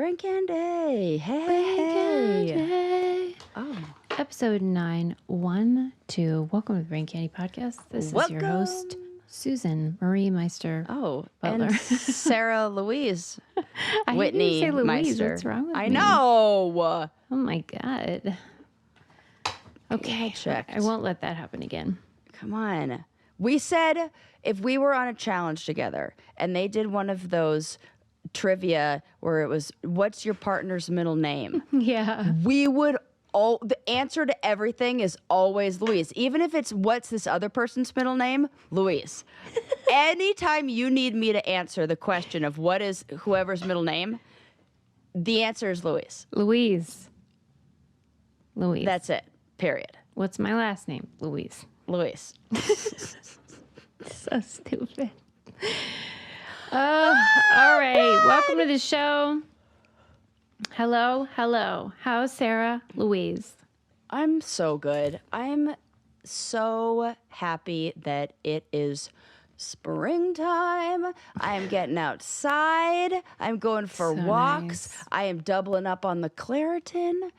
Brain Candy. Hey. Brain Candy. Oh. Episode 912. Welcome to the Brain Candy Podcast. This is your host, Susan Marie Meister. Oh, Butler. and Sarah Louise I Whitney say Louise. Meister. What's wrong with I me? know. Oh my God. Okay. Checked. I won't let that happen again. Come on. We said if we were on a challenge together and they did one of those trivia where it was, what's your partner's middle name? Yeah. We would the answer to everything is always Louise. Even if it's what's this other person's middle name? Louise. Anytime you need me to answer the question of what is whoever's middle name, the answer is Louise. Louise. That's it. Period. What's my last name? Louise. Louise. So stupid. All right. Welcome to the show. Hello. How's Sarah Louise? I'm so good. I'm so happy that it is springtime. I am getting outside. I'm going for walks. Nice. I am doubling up on the Claritin.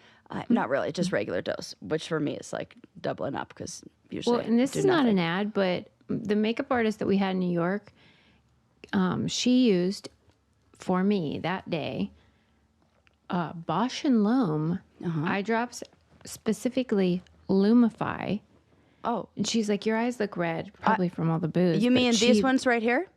Not really, just regular dose, which for me is like doubling up because usually Well, and this is not an ad, but the makeup artist that we had in New York, she used for me that day Bosch and Loam eye drops, specifically Lumify. Oh. And she's like, your eyes look red, probably from all the booze. You mean these ones right here?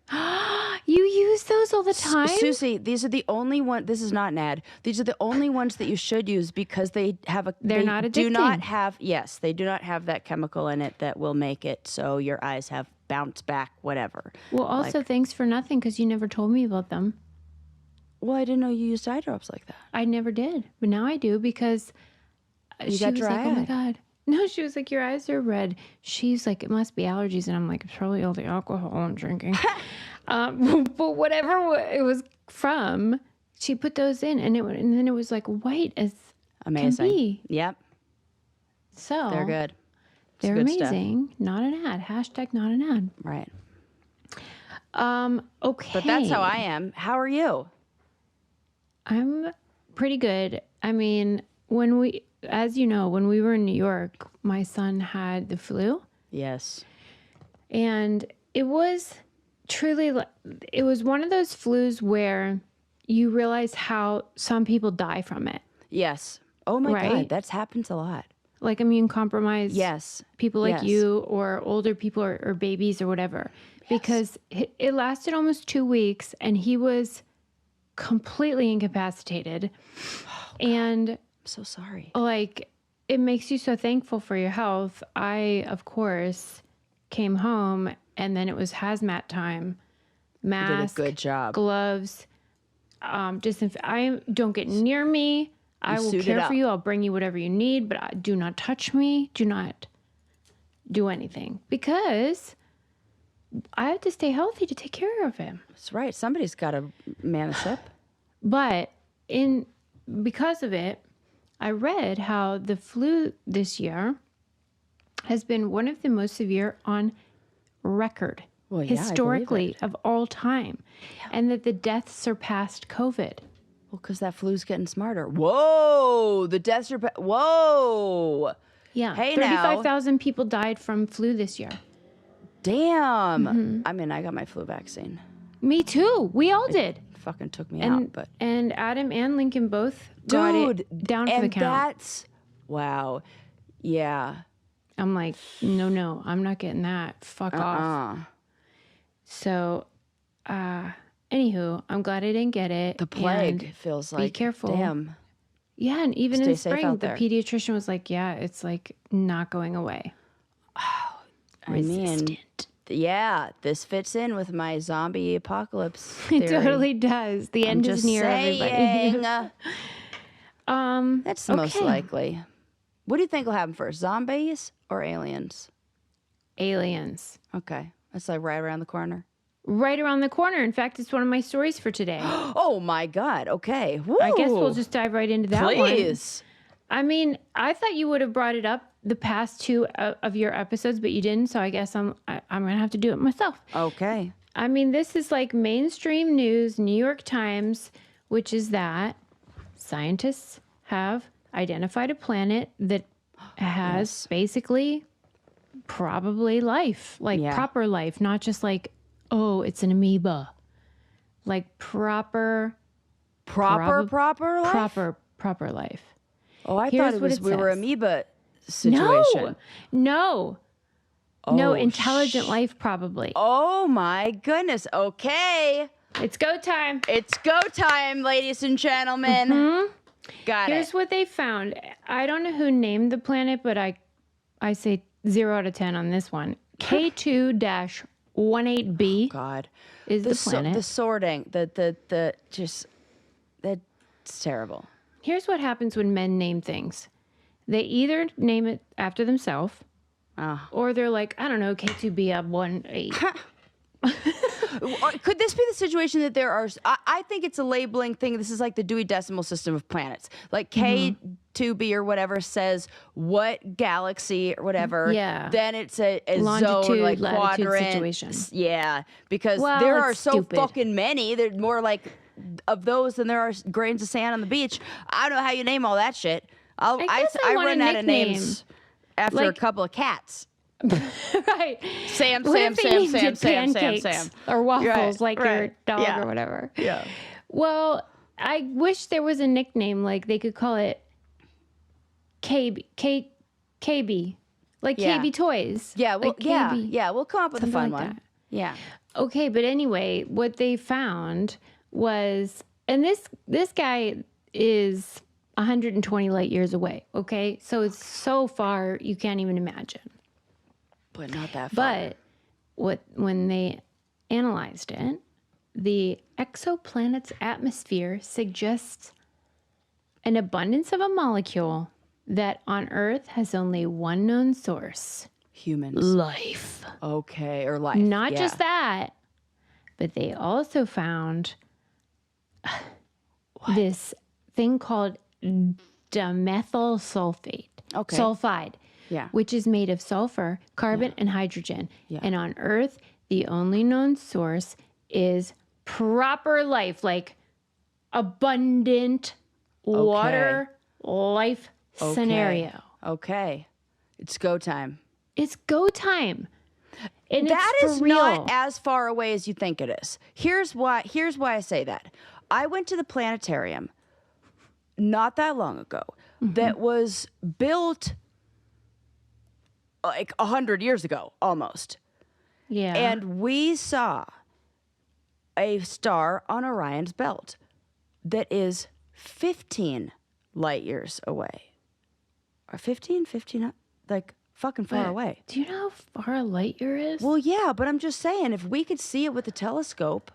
You use those all the time? Susie, these are the only one. This is not an ad. These are the only ones that you should use because they have a. They're they not do not addicting. have. Yes, they do not have that chemical in it that will make it so your eyes have bounce back, whatever. Well, also, thanks for nothing because you never told me about them. Well, I didn't know you used eye drops like that. I never did, but now I do because she got was dry like, "Oh my eye. God." No, she was like, your eyes are red. She's like, it must be allergies. And I'm like, it's probably all the alcohol I'm drinking. But whatever it was from, she put those in and then it was like white as Amazing. can be. Yep, So they're good. It's They're good stuff. amazing. Not an ad. Hashtag not an ad. Right. Okay. But that's how I am. How are you? I'm pretty good. I mean, as you know, when we were in New York, my son had the flu. Yes. And it was truly, it was one of those flus where you realize how some people die from it. Yes. Oh my Right? God, that's happens a lot. Like immune compromised Yes. people like Yes. you or older people or babies or whatever. Because it lasted almost 2 weeks and he was completely incapacitated. And I'm so sorry. like, it makes you so thankful for your health. I, of course, came home and then it was hazmat time. Mask, You did a good job. gloves, don't get near me. I will suited care up. for you. I'll bring you whatever you need, but do not touch me. Do not do anything because I have to stay healthy to take care of him. That's right. Somebody's got to man the ship. But because of it, I read how the flu this year has been one of the most severe on record, Well, yeah, I believe historically, it. of all time, and that the deaths surpassed COVID. Well, because that flu's getting smarter. Whoa, the deaths are. Whoa, Yeah, Hey, now. 35,000 people died from flu this year. damn. Mm-hmm. I mean, I got my flu vaccine. Me too. We all did. Fucking took me out, but And Adam and Lincoln both got it down for the and count. that's wow. Yeah. I'm like, no, I'm not getting that. Fuck off. So, anywho, I'm glad I didn't get it. The plague and feels like. careful. Damn. Yeah, and even Stay in safe spring, out the there. pediatrician was like, yeah, it's like not going away. I mean, Resistant. yeah, this fits in with my zombie apocalypse It theory. totally does. The end Just is near, everybody. saying. That's the most okay. likely. What do you think will happen first, zombies or aliens? Aliens. Okay, that's like right around the corner. Right around the corner. In fact, it's one of my stories for today. Oh my God. Okay. Woo. I guess we'll just dive right into that one. Please. I mean, I thought you would have brought it up the past two of your episodes, but you didn't. So I guess I'm gonna have to do it myself. Okay. I mean, this is like mainstream news, New York Times, which is that scientists have identified a planet that has basically probably life, like proper life, not just like, oh, it's an amoeba. Like proper Proper life? Proper life. Oh, I Here's thought what we were says. amoeba situation. No, intelligent life probably. Oh my goodness. Okay. It's go time. It's go time, ladies and gentlemen. Got Here's it. what they found. I don't know who named the planet, but I say 0 out of 10 on this one. K2-18b God. is the planet. The sorting, that's terrible. Here's what happens when men name things. They either name it after themselves, or they're like, I don't know, K2b18. Could this be the situation that there are? I think it's a labeling thing. This is like the Dewey Decimal System of planets. Like K2b or whatever says what galaxy or whatever. Yeah. Then it's a Longitude, zone, like latitude quadrant situation. Yeah, because Well, there are it's so stupid. fucking many. There's more like of those than there are grains of sand on the beach. I don't know how you name all that shit. I guess I want run a out of nickname. names after a Like- couple of cats. Right. Sam, What if they named it pancakes Sam. or waffles Right, like your right. dog Yeah. or whatever. Yeah. Well, I wish there was a nickname, like they could call it KB, like Yeah. KB Toys. Yeah, well, like KB. we'll come up with a Something fun like one. that. Yeah. Okay, but anyway, what they found was, and this guy is 120 light years away. Okay, so it's so far you can't even imagine. But not that far. But when they analyzed it, the exoplanet's atmosphere suggests an abundance of a molecule that on Earth has only one known source: Humans. life. Okay, or life. Not yeah. just that, but they also found this thing called dimethyl sulfate. Okay. Sulfide. Yeah. Which is made of sulfur, carbon, and hydrogen. Yeah. And on Earth, the only known source is proper life, like abundant water life scenario. Okay. It's go time. It's go time. And That it's is for real. not as far away as you think it is. Here's why I say that. I went to the planetarium not that long ago that was built like 100 years ago almost. Yeah. And we saw a star on Orion's belt that is 15 light years away. Or 15, like fucking far away. Do you know how far a light year is? Well, yeah, but I'm just saying, if we could see it with a telescope,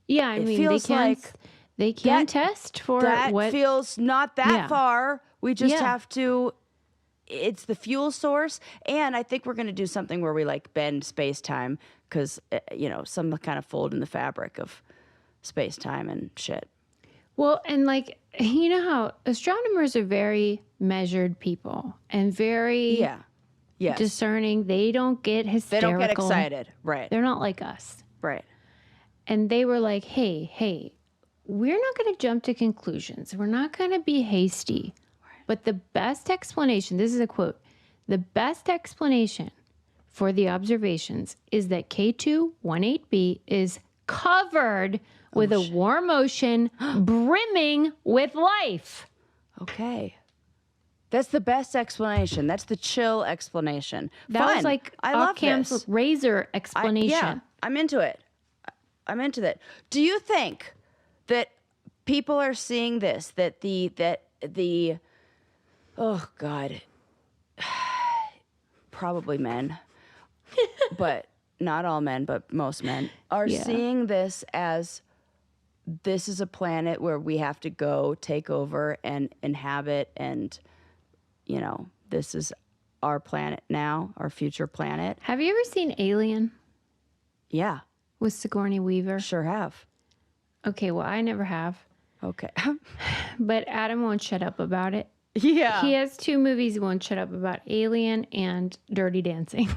yeah, I mean, feels like they can that- test for that what. feels not that Yeah. far. We just Yeah. have to. It's the fuel source, and I think we're going to do something where we like bend space time because some kind of fold in the fabric of space time and shit. Well, and like, you know how astronomers are very measured people and very Yes. discerning. They don't get They hysterical. don't get excited, right? They're not like us. Right. And they were like, hey, we're not going to jump to conclusions. We're not going to be hasty. But the best explanation, this is a quote, the best explanation for the observations is that K2-18b is covered with a warm ocean brimming with life. Okay. That's the best explanation. That's the chill explanation. That Fun. was like I love Occam's this. razor explanation. Yeah, I'm into it. I'm into that. Do you think that people are seeing this? That the oh God, probably men, but not all men, but most men are seeing this as this is a planet where we have to go take over and inhabit, and this is our planet now, our future planet. Have you ever seen Alien Yeah, with Sigourney Weaver? sure have. Okay, well, I never have. Okay. But Adam won't shut up about it. Yeah. He has 2 movies he won't shut up about, Alien and Dirty Dancing.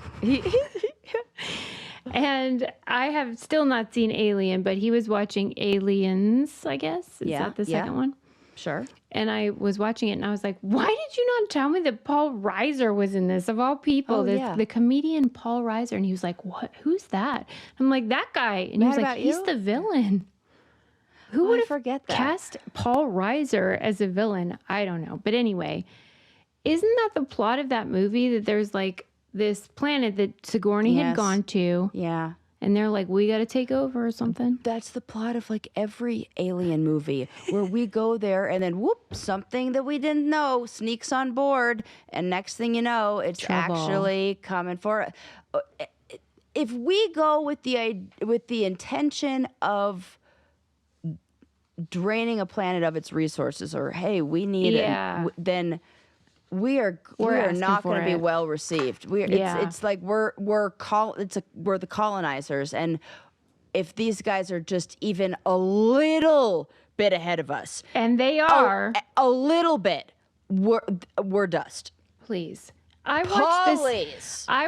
And I have still not seen Alien, but he was watching Aliens, I guess. Is that the second one? Sure. And I was watching it and I was like, why did you not tell me that Paul Reiser was in this? Of all people, the comedian Paul Reiser. And he was like, what? Who's that? I'm like, that guy. And he was like, he's the villain. Who would have cast Paul Reiser as a villain? I don't know. But anyway, isn't that the plot of that movie? That there's like this planet that Sigourney had gone to. Yeah. And they're like, we got to take over or something. That's the plot of like every alien movie where we go there and then whoop, something that we didn't know sneaks on board. And next thing you know, it's actually coming for. If we go with the intention of draining a planet of its resources, or hey, we need it, then we're not going to be well received. It's like we're the colonizers, and if these guys are just even a little bit ahead of us, and they are a little bit, we're dust. Please, I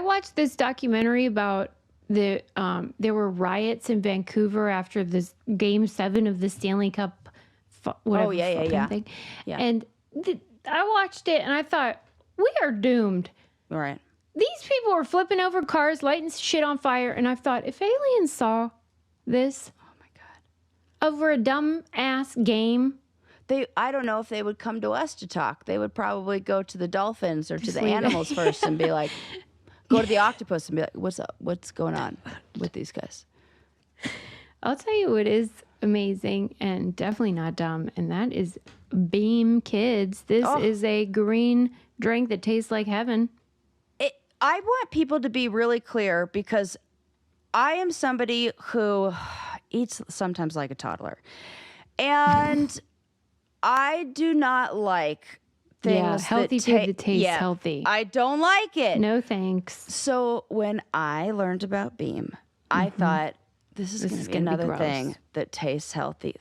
watched this documentary about there were riots in Vancouver after this Game 7 of the Stanley Cup. Thing. Yeah. And I watched it and I thought, we are doomed. All right. These people were flipping over cars, lighting shit on fire, and I thought, if aliens saw this, oh my God, over a dumb ass game, I don't know if they would come to us to talk. They would probably go to the dolphins or to the animals first and be like, go to the octopus and be like, what's up? What's going on with these guys? I'll tell you what is amazing and definitely not dumb, and that is Beam Kids. This is a green drink that tastes like heaven. I want people to be really clear because I am somebody who eats sometimes like a toddler. And I do not like things healthy food that tastes healthy. I don't like it. No thanks. So when I learned about Beam, I thought, this is going to be another thing that tastes healthy.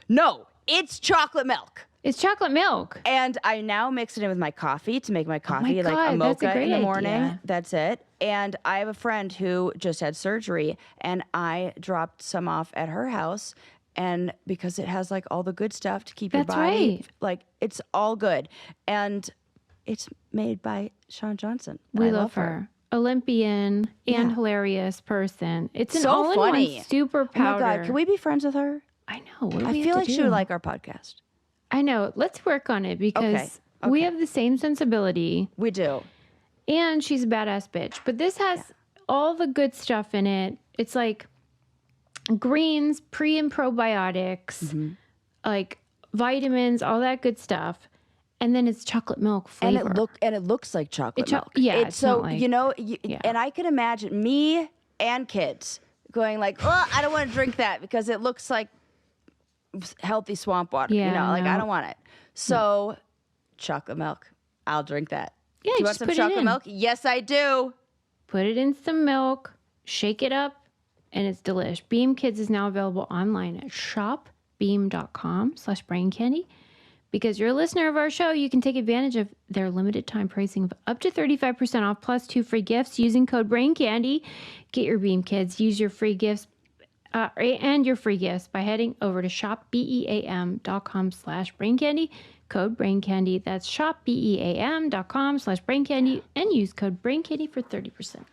No, it's chocolate milk. It's chocolate milk. And I now mix it in with my coffee to make my coffee like a mocha in the morning. Idea. That's it. And I have a friend who just had surgery, and I dropped some off at her house. And because it has like all the good stuff to keep your body, like it's all good. And it's made by Shawn Johnson. We love her. Olympian and hilarious person. It's an all-in-one super powder. Oh my God, can we be friends with her? I know. What do I feel like she would like our podcast. I know. Let's work on it because we have the same sensibility. We do. And she's a badass bitch. But this has all the good stuff in it. It's like greens, pre and probiotics, like vitamins, all that good stuff. And then it's chocolate milk flavor. And it looks like chocolate milk. Yeah. It's so, and I can imagine me and kids going like, oh, I don't want to drink that because it looks like healthy swamp water. I don't want it. So chocolate milk, I'll drink that. Yeah, do you want some chocolate milk? Yes, I do. Put it in some milk, shake it up, and it's delish. Beam Kids is now available online at shopbeam.com/braincandy. Because you're a listener of our show, you can take advantage of their limited time pricing of up to 35% off plus 2 free gifts using code BRAINCANDY. Get your Beam Kids. Use your free gifts and your free gifts by heading over to shopbeam.com/braincandy. Code BRAINCANDY. That's shopbeam.com/braincandy and use code BRAINCANDY for 30%.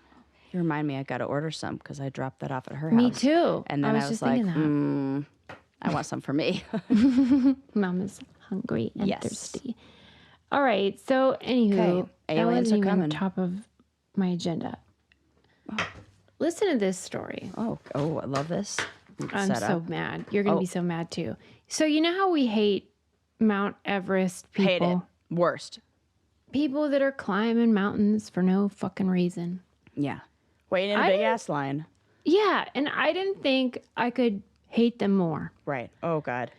You remind me, I got to order some because I dropped that off at her house. Me too. And then I was like, I want some for me. Mama's hungry and thirsty. All right. So, anywho, aliens are coming. Top of my agenda. Oh. Listen to this story. Oh, I love this. I'm so mad. You're going to be so mad too. So, you know how we hate Mount Everest people? Hate it. Worst. People that are climbing mountains for no fucking reason. Yeah. Waiting in a big ass line. Yeah. And I didn't think I could hate them more. Right. Oh, God.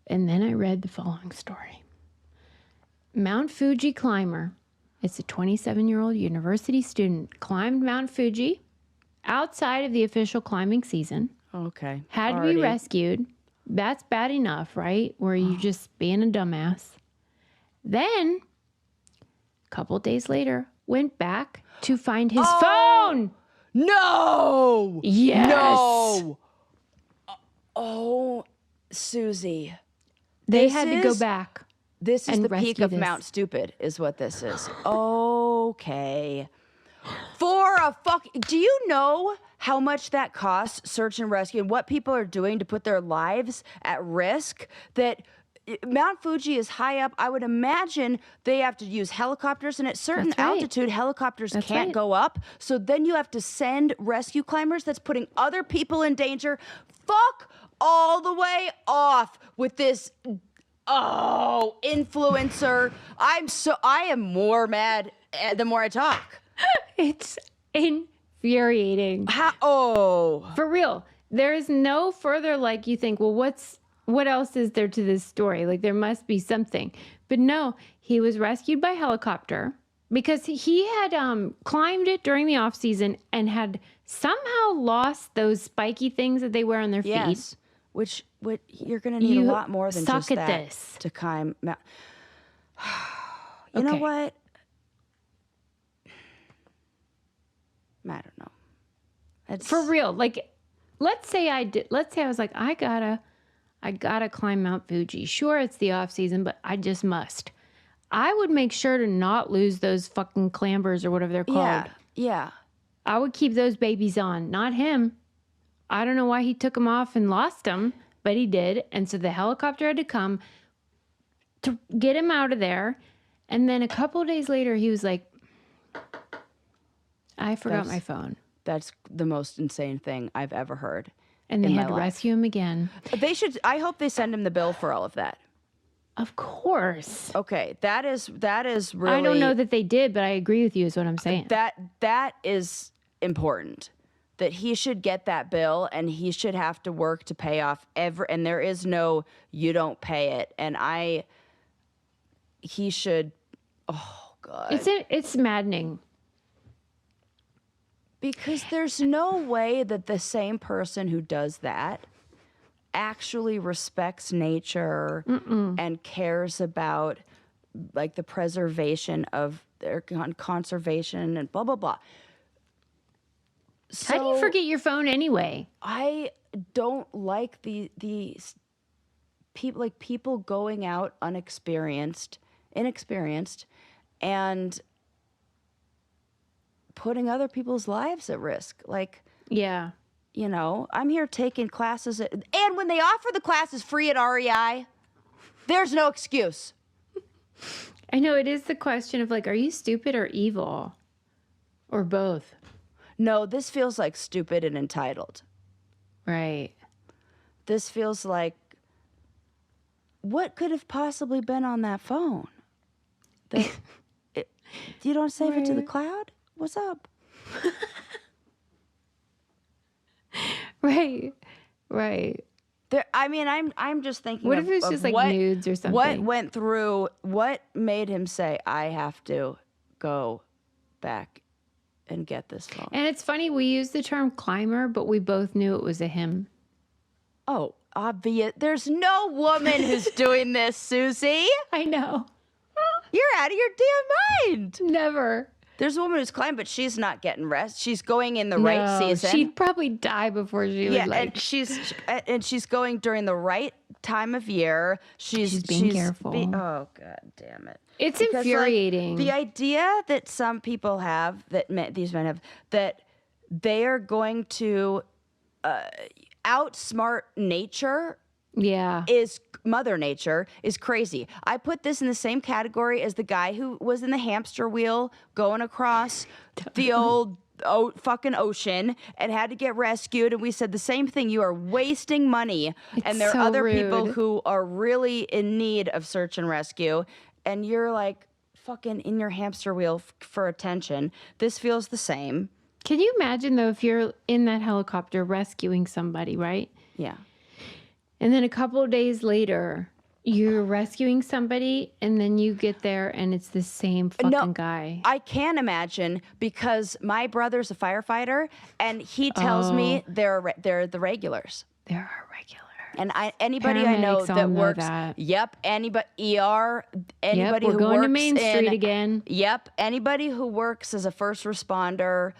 And then I read the following story. Mount Fuji climber. It's a 27-year-old university student. Climbed Mount Fuji outside of the official climbing season. Okay. Had to be rescued. That's bad enough, right? Where you just being a dumbass. Then, a couple days later, went back to find his phone. No. Yes. No. Oh, Susie. They had to go back. This is and the peak rescue of this. Mount Stupid, is what this is. Okay. For a fuck, do you know how much that costs, search and rescue, and what people are doing to put their lives at risk? That Mount Fuji is high up. I would imagine they have to use helicopters, and at certain That's right. altitude, helicopters That's can't right. go up. So then you have to send rescue climbers. That's putting other people in danger. Fuck all the way off with this. Oh, influencer. I am more mad the more I talk. It's infuriating. Oh. For real. There is no further, like, you think, well, what else is there to this story? Like, there must be something. But no, he was rescued by helicopter because he had climbed it during the off season and had somehow lost those spiky things that they wear on their feet. Yes. Which you're going to need a lot more than suck just at that this. to climb. You know what? I don't know. It's For real. Like, let's say I was like, I gotta climb Mount Fuji. Sure, it's the off season, but I just must. I would make sure to not lose those fucking clambers or whatever they're called. Yeah. I would keep those babies on, not him. I don't know why he took them off and lost them, but he did. And so the helicopter had to come to get him out of there. And then a couple of days later, he was like, I forgot my phone. That's the most insane thing I've ever heard. And they in had my to life. rescue him again. They should. I hope they send him the bill for all of that. Of course. Okay, that is really. I don't know that they did, but I agree with you is what I'm saying. That is important. That he should get that bill, and he should have to work to pay off and there is no you don't pay it. And he should. Oh God. It's maddening. Because there's no way that the same person who does that actually respects nature and cares about like the preservation of their conservation and blah blah blah. So How do you forget your phone anyway? I don't like the people going out inexperienced, and putting other people's lives at risk. Like, Yeah. you know, I'm here taking classes and when they offer the classes free at REI, there's no excuse. I know it is the question of like, are you stupid or evil? Or both? No, this feels like stupid and entitled. Right. This feels like, what could have possibly been on that phone? You don't save it to the cloud? What's up? Right. I'm just thinking. What if it's just like nudes or something? What made him say, I have to go back and get this phone? And it's funny, we use the term climber, but we both knew it was a him. Oh, obvious. There's no woman who's doing this, Susie. I know. You're out of your damn mind. Never. There's a woman who's climbing, but she's not getting rest. She's going in the right season. She'd probably die before she would like. and she's going during the right time of year. She's being careful. Oh God damn it! It's Because, infuriating. the idea that some people have, these men have, that they are going to outsmart nature Yeah. is Mother Nature is crazy. I put this in the same category as the guy who was in the hamster wheel going across the old fucking ocean and had to get rescued. And we said the same thing. You are wasting money. And there are so other people rude. who are really in need of search and rescue. And you're like fucking in your hamster wheel for attention. This feels the same. Can you imagine though if you're in that helicopter rescuing somebody, right? Yeah. And then a couple of days later, you're rescuing somebody, and then you get there, and it's the same fucking guy. I can imagine because my brother's a firefighter, and he tells me they're the regulars. There are regulars. And anybody I know Paramedics all that know works, that. yep, anybody ER, anybody we're who going works to Main Street again. Yep, anybody who works as a first responder,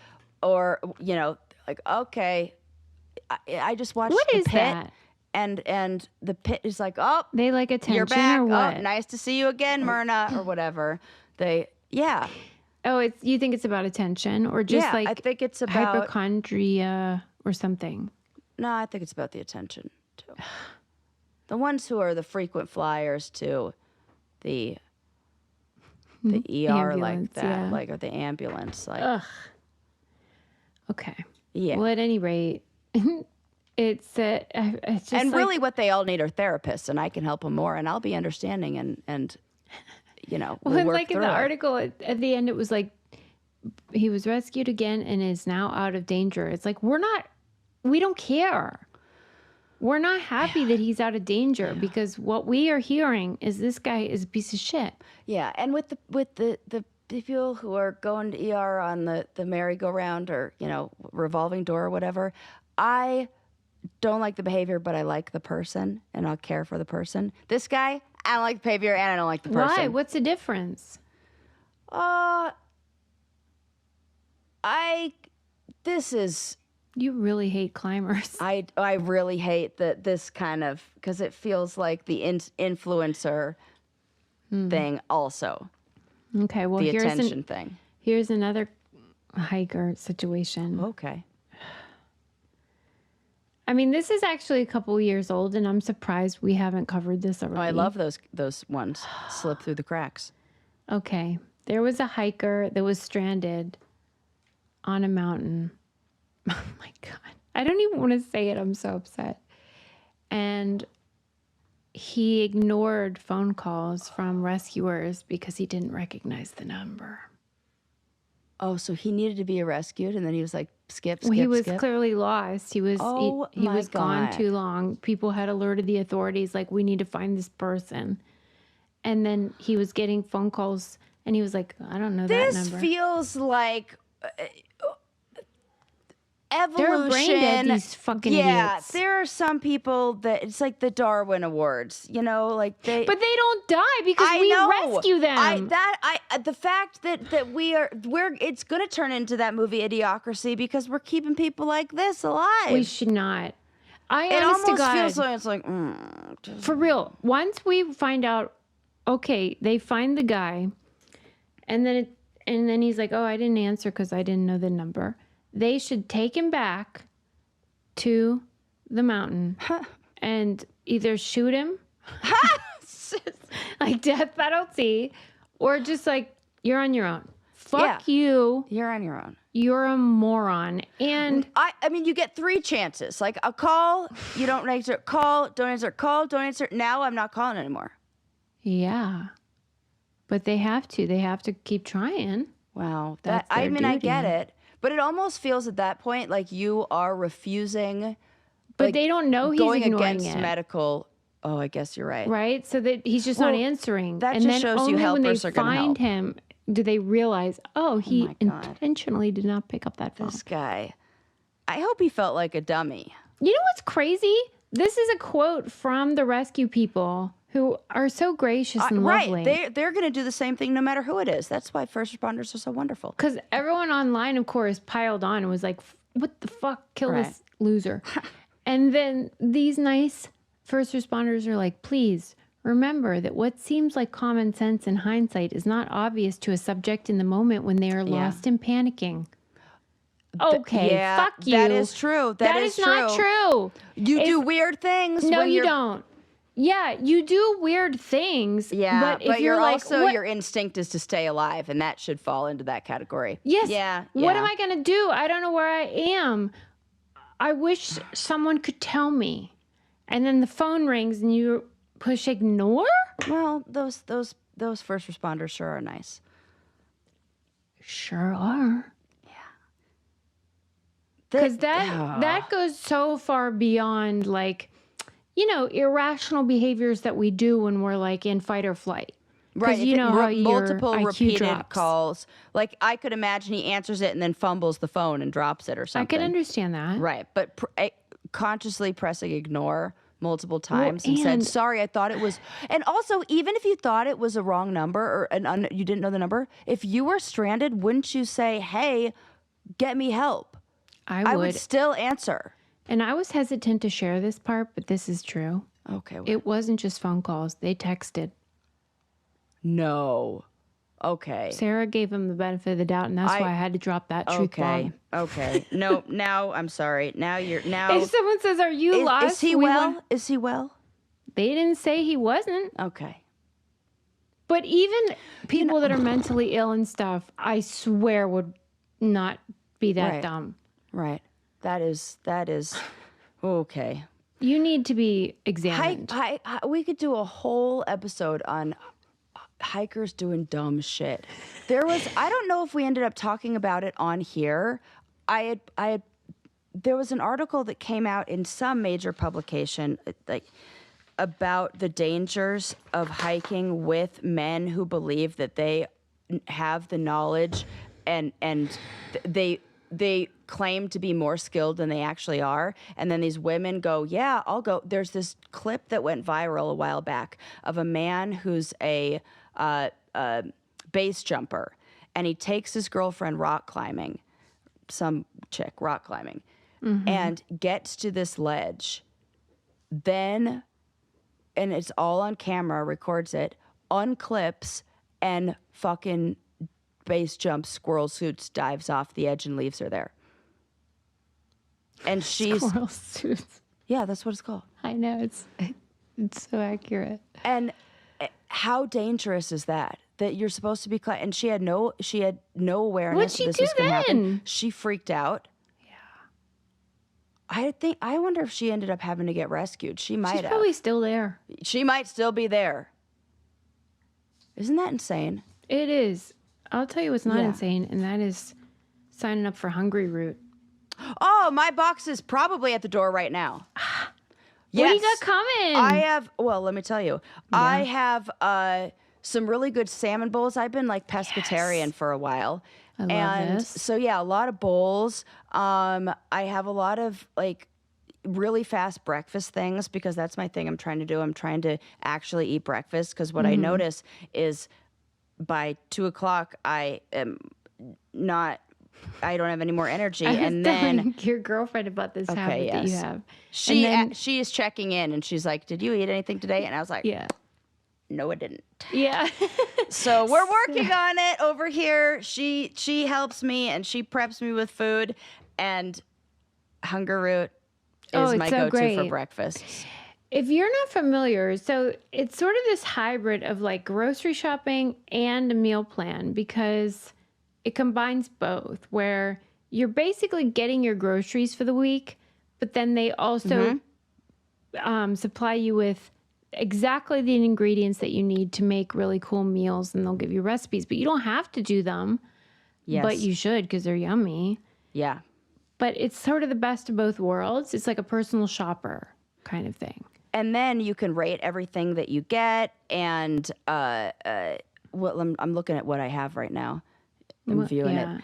or like okay, I just watched What The is Pit. that? and the pit is like, oh, They like attention you're back. or what? Oh, nice to see you again, Myrna, or whatever. Oh, you think it's about attention or just I think it's about hypochondria or something? No, I think it's about the attention too. The ones who are the frequent flyers to the ER like that, like or the ambulance, like. Ugh. Okay. Yeah. Well, at any rate, it's just and like, really what they all need are therapists, and I can help them more, and I'll be understanding and we'll work like in through the it. article at the end, it was like he was rescued again and is now out of danger. It's like we don't care. We're not happy that he's out of danger because what we are hearing is this guy is a piece of shit. Yeah, and with the people who are going to ER on the merry-go-round or revolving door or whatever, I don't like the behavior, but I like the person and I'll care for the person. This guy, I don't like the behavior and I don't like the person. Why? What's the difference? You really hate climbers. I really hate this kind of, because it feels like the influencer thing also. Okay, well, the attention thing. Here's another hiker situation. Okay. I mean, this is actually a couple years old, and I'm surprised we haven't covered this already. Oh, I love those ones. Slip through the cracks. Okay. There was a hiker that was stranded on a mountain. Oh, my God. I don't even want to say it. I'm so upset. And he ignored phone calls from rescuers because he didn't recognize the number. Oh, so he needed to be rescued, and then he was like, skip. He was clearly lost. He was he was gone God. too long. People had alerted the authorities, like, we need to find this person. And then he was getting phone calls, and he was like, I don't know that number. This feels like evolution. They're brain dead, these fucking idiots. There are some people that it's like the Darwin Awards, like they. But they don't die because we rescue them. The fact that it's going to turn into that movie Idiocracy because we're keeping people like this alive. We should not. It almost feels like it's like for real. Once we find out, okay, they find the guy, and then he's like, oh, I didn't answer because I didn't know the number. They should take him back to the mountain and either shoot him, like death penalty, or just like, you're on your own. Fuck you. You're on your own. You're a moron. And I mean, you get 3 chances. Like a call, you don't answer. Call, don't answer. Call, don't answer. Now I'm not calling anymore. Yeah. But they have to. They have to keep trying. Wow. That's their I get duty. it. But it almost feels at that point like you are refusing. But they don't know he's going ignoring against it. medical. Oh, I guess you're right. Right? So that he's just not answering. That and just then shows you only when they helpers are going to find help. him do they realize, oh, he my God. intentionally did not pick up that phone. This guy. I hope he felt like a dummy. You know what's crazy? This is a quote from the rescue people who are so gracious and lovely. Right. They're going to do the same thing no matter who it is. That's why first responders are so wonderful. Because everyone online, of course, piled on and was like, what the fuck? Kill this loser. And then these nice first responders are like, please remember that what seems like common sense in hindsight is not obvious to a subject in the moment when they are lost and panicking. Okay, fuck you. That is true. That is not true. You do weird things. No, when you you're... don't. Yeah, you do weird things. Yeah, but if you're like, also what? Your instinct is to stay alive, and that should fall into that category. Yes. Yeah. What am I going to do? I don't know where I am. I wish someone could tell me. And then the phone rings, and you push ignore. Well, those first responders sure are nice. Sure are. Because that goes so far beyond, like, irrational behaviors that we do when we're like in fight or flight. Right. You know how multiple your IQ repeated drops. calls. Like I could imagine he answers it and then fumbles the phone and drops it or something. I could understand that. Right. But consciously pressing ignore multiple times and said, sorry, I thought it was. And also, even if you thought it was a wrong number or you didn't know the number, if you were stranded, wouldn't you say, hey, get me help? I would still answer. And I was hesitant to share this part, but this is true. Okay. It wasn't just phone calls. They texted. No. Okay. Sarah gave him the benefit of the doubt, and that's why I had to drop that truth bomb. Okay. No, now I'm sorry. Now If someone says, "Are you lost?" Is he well? Is he well? They didn't say he wasn't. Okay. But even people that are mentally ill and stuff, I swear would not be that dumb. Right. That is okay. You need to be examined. We could do a whole episode on hikers doing dumb shit. There don't know if we ended up talking about it on here. There was an article that came out in some major publication, like, about the dangers of hiking with men who believe that they have the knowledge and they claim to be more skilled than they actually are. And then these women go, yeah, I'll go. There's this clip that went viral a while back of a man who's a base jumper, and he takes his girlfriend rock climbing, some chick rock climbing, and gets to this ledge. Then, and it's all on camera, records it, unclips, and fucking base jumps, squirrel suits, dives off the edge and leaves her there. And she's Squirrel suits. Yeah, that's what it's called. I know, it's so accurate. And how dangerous is that? That you're supposed to be and she had no awareness What'd this she was do going to happen. then? She freaked out. I wonder if she ended up having to get rescued. She might She's have. probably still there. She might still be there. Isn't that insane? It is. I'll tell you what's not Yeah. insane, and that is signing up for Hungry Root. Oh, my box is probably at the door right now. What do you got coming? I have, well, let me tell you. I have some really good salmon bowls. I've been like pescatarian for a while. I love this. So yeah, a lot of bowls. I have a lot of like really fast breakfast things because that's my thing I'm trying to do. I'm trying to actually eat breakfast because what I notice is by 2:00 I don't have any more energy. I was And then telling your girlfriend about this habit that you yes. have. she is checking in and she's like, "Did you eat anything today?" And I was like, Yeah. "No, I didn't." Yeah. So we're working on it over here. She helps me and she preps me with food, and Hunger Root is my so go-to for great. breakfast. If you're not familiar, so it's sort of this hybrid of like grocery shopping and a meal plan because it combines both where you're basically getting your groceries for the week, but then they also supply you with exactly the ingredients that you need to make really cool meals, and they'll give you recipes, but you don't have to do them. Yes. But you should because they're yummy. Yeah. But it's sort of the best of both worlds. It's like a personal shopper kind of thing. And then you can rate everything that you get. And I'm looking at what I have right now. I'm viewing it.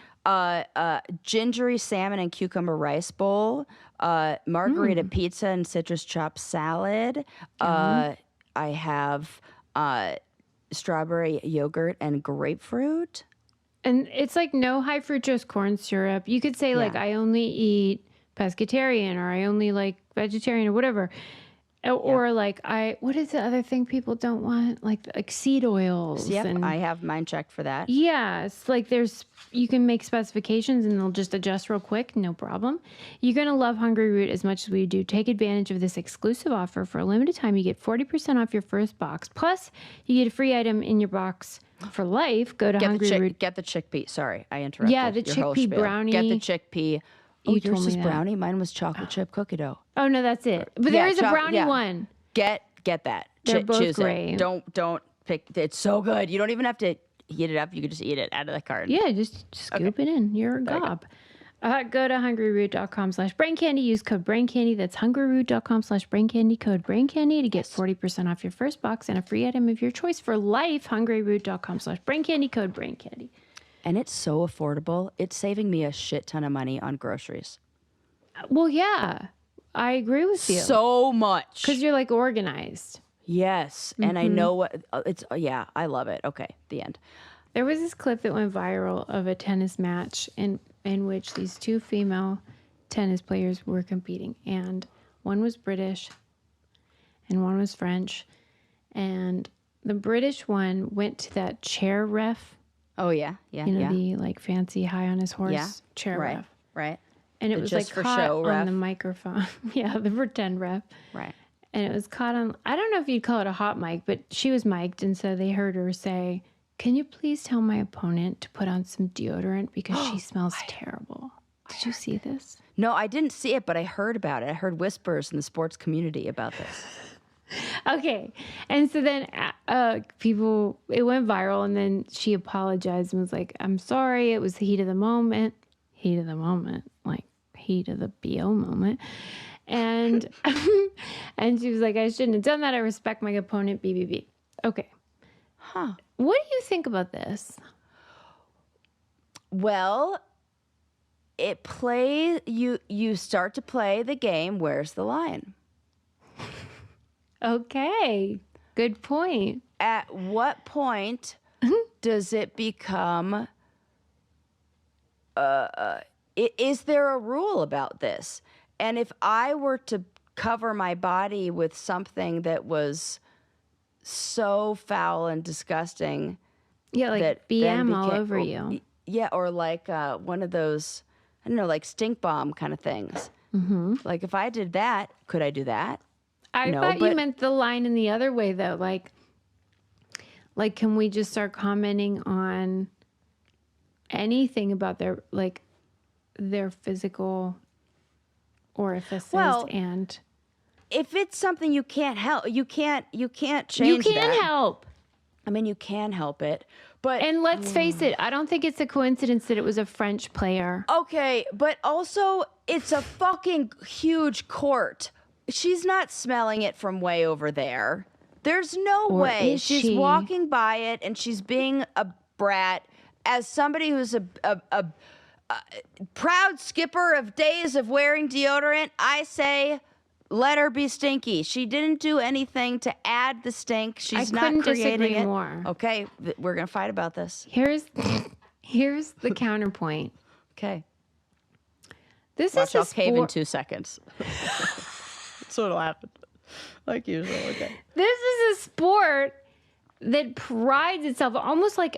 Gingery salmon and cucumber rice bowl. Margarita pizza and citrus chopped salad. I have strawberry yogurt and grapefruit. And it's like no high fructose corn syrup. You could say like, I only eat pescatarian or I only like vegetarian or whatever. Or like what is the other thing people don't want? Like seed oils. Yep, and I have mine checked for that. yeah, it's like you can make specifications and they'll just adjust real quick. No problem. You're going to love Hungry Root as much as we do. Take advantage of this exclusive offer. For a limited time, you get 40% off your first box. Plus, you get a free item in your box for life. Go to Hungry Root. Get the chickpea. Sorry, I interrupted. Yeah, the your whole chickpea spiel. brownie. Get the chickpea. Oh, You told yours me was that. brownie. Mine was chocolate chip cookie dough. Oh, no, that's it. But there is a brownie one. Get that. They're both choose great. It. Don't pick. It's so good. You don't even have to heat it up. You can just eat it out of the carton. Yeah, just scoop it in. You're a gob. Go to hungryroot.com/braincandy. Use code braincandy. That's hungryroot.com/braincandy. Code braincandy to get 40% off your first box and a free item of your choice for life. hungryroot.com/braincandy. Code braincandy. And it's so affordable. It's saving me a shit ton of money on groceries. Well, yeah, I agree with you. So much. Because you're like organized. Yes. And I know what it's. Yeah, I love it. Okay, the end. There was this clip that went viral of a tennis match in which these two female tennis players were competing, and one was British and one was French. And the British one went to that chair ref. Oh, yeah. Yeah. You know, yeah. the like fancy high on his horse chair Right. ref. Right. And it The was just like for caught show on ref. the microphone. Yeah, the pretend ref. Right. And it was caught on, I don't know if you'd call it a hot mic, but she was mic'd. And so they heard her say, "Can you please tell my opponent to put on some deodorant because she smells terrible." Did you see this? No, I didn't see it, but I heard about it. I heard whispers in the sports community about this. Okay. And so then it went viral, and then she apologized and was like, "I'm sorry. It was the heat of the moment." Heat of the moment. Like heat of the BO moment. And and she was like, "I shouldn't have done that. I respect my opponent, BBB." Okay. Huh. What do you think about this? Well, you start to play the game, where's the line? Okay. Good point. At what point does it become is there a rule about this? And if I were to cover my body with something that was so foul and disgusting, Yeah, like that BM then all became- over you. Yeah, or like one of those, I don't know, like stink bomb kind of things. Mm-hmm. Like if I did that, could I do that? I No, thought you but- meant the line in the other way, though. Like, can we just start commenting on anything about their physical orifices? Well, and If it's something you can't help, you can't you change can that. help. I mean, you can help it, but And let's face it, I don't think it's a coincidence that it was a French player. okay, but also it's a fucking huge court. She's not smelling it from way over there. There's no Or way is she's she? walking by it and she's being a brat. As somebody who's a proud skipper of days of wearing deodorant, I say let her be stinky. She didn't do anything to add the stink. She's not couldn't creating disagree it. more. Okay, we're gonna fight about this. Here's the counterpoint. Okay. This Watch, is a I'll cave in sport. 2 seconds. That's what'll happen. Like usual, okay. This is a sport that prides itself almost like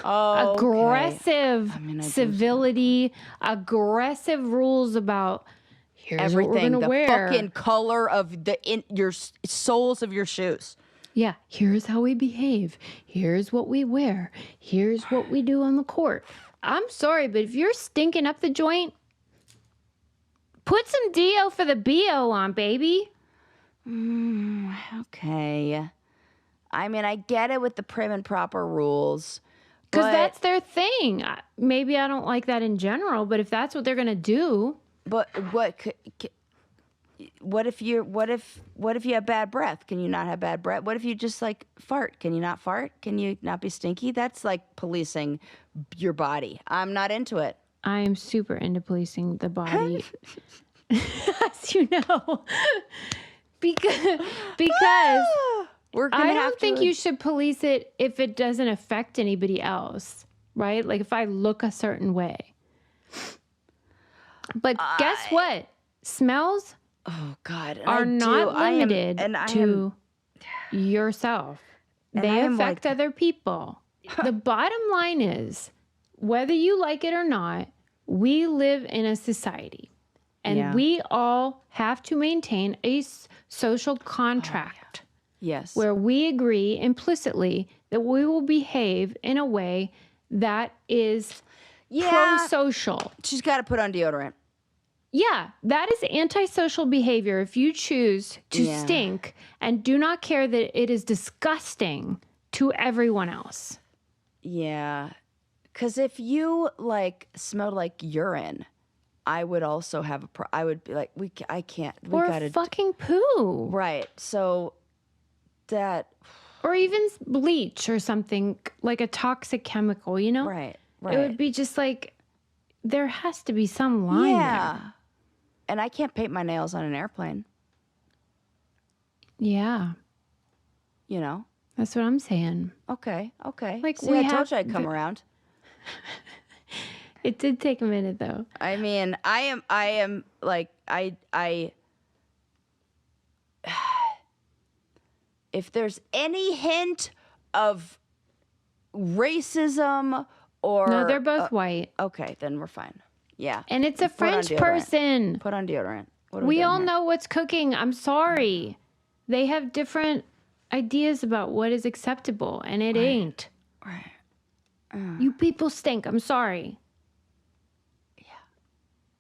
Oh, aggressive I mean, I do civility, aggressive rules about here's what we're everything, gonna the wear. fucking color of your soles of your shoes. Yeah, here's how we behave. Here's what we wear. Here's what we do on the court. I'm sorry, but if you're stinking up the joint, put some Dio for the BO on, baby. Okay. I mean, I get it with the prim and proper rules. Because but- that's their thing. Maybe I don't like that in general, but if that's what they're going to do. But what if you have bad breath? Can you not have bad breath? What if you just like fart? Can you not fart? Can you not be stinky? That's like policing your body. I'm not into it. I am super into policing the body, as you know, because We're gonna I have don't to think you should police it if it doesn't affect anybody else, right? Like if I look a certain way. But guess what? Smells Oh God, and are I do. not I am- limited and I to yourself. And They I am affect like- other people. The bottom line is, whether you like it or not, we live in a society. And Yeah. we all have to maintain a social contract Yes. where we agree implicitly that we will behave in a way that is pro-social. She's got to put on deodorant. Yeah, that is antisocial behavior if you choose to Yeah. stink and do not care that it is disgusting to everyone else. Yeah. Because if you like smelled like urine, I would also have I would be like, I can't. We Or gotta fucking poo. right. So that Or even bleach or something, like a toxic chemical, you know? right. It would be just like, there has to be some line Yeah. there. And I can't paint my nails on an airplane. Yeah, You know. that's what I'm saying. Okay. Like, See, we I have told you I'd come around. It did take a minute though. I mean, I am like, if there's any hint of racism or. No, they're both white. Okay, then we're fine. Yeah. And it's a Put on French deodorant. person. Put on deodorant. What are We doing all here? know what's cooking. I'm sorry. They have different ideas about what is acceptable, and it ain't. Right. You people stink. I'm sorry. Yeah.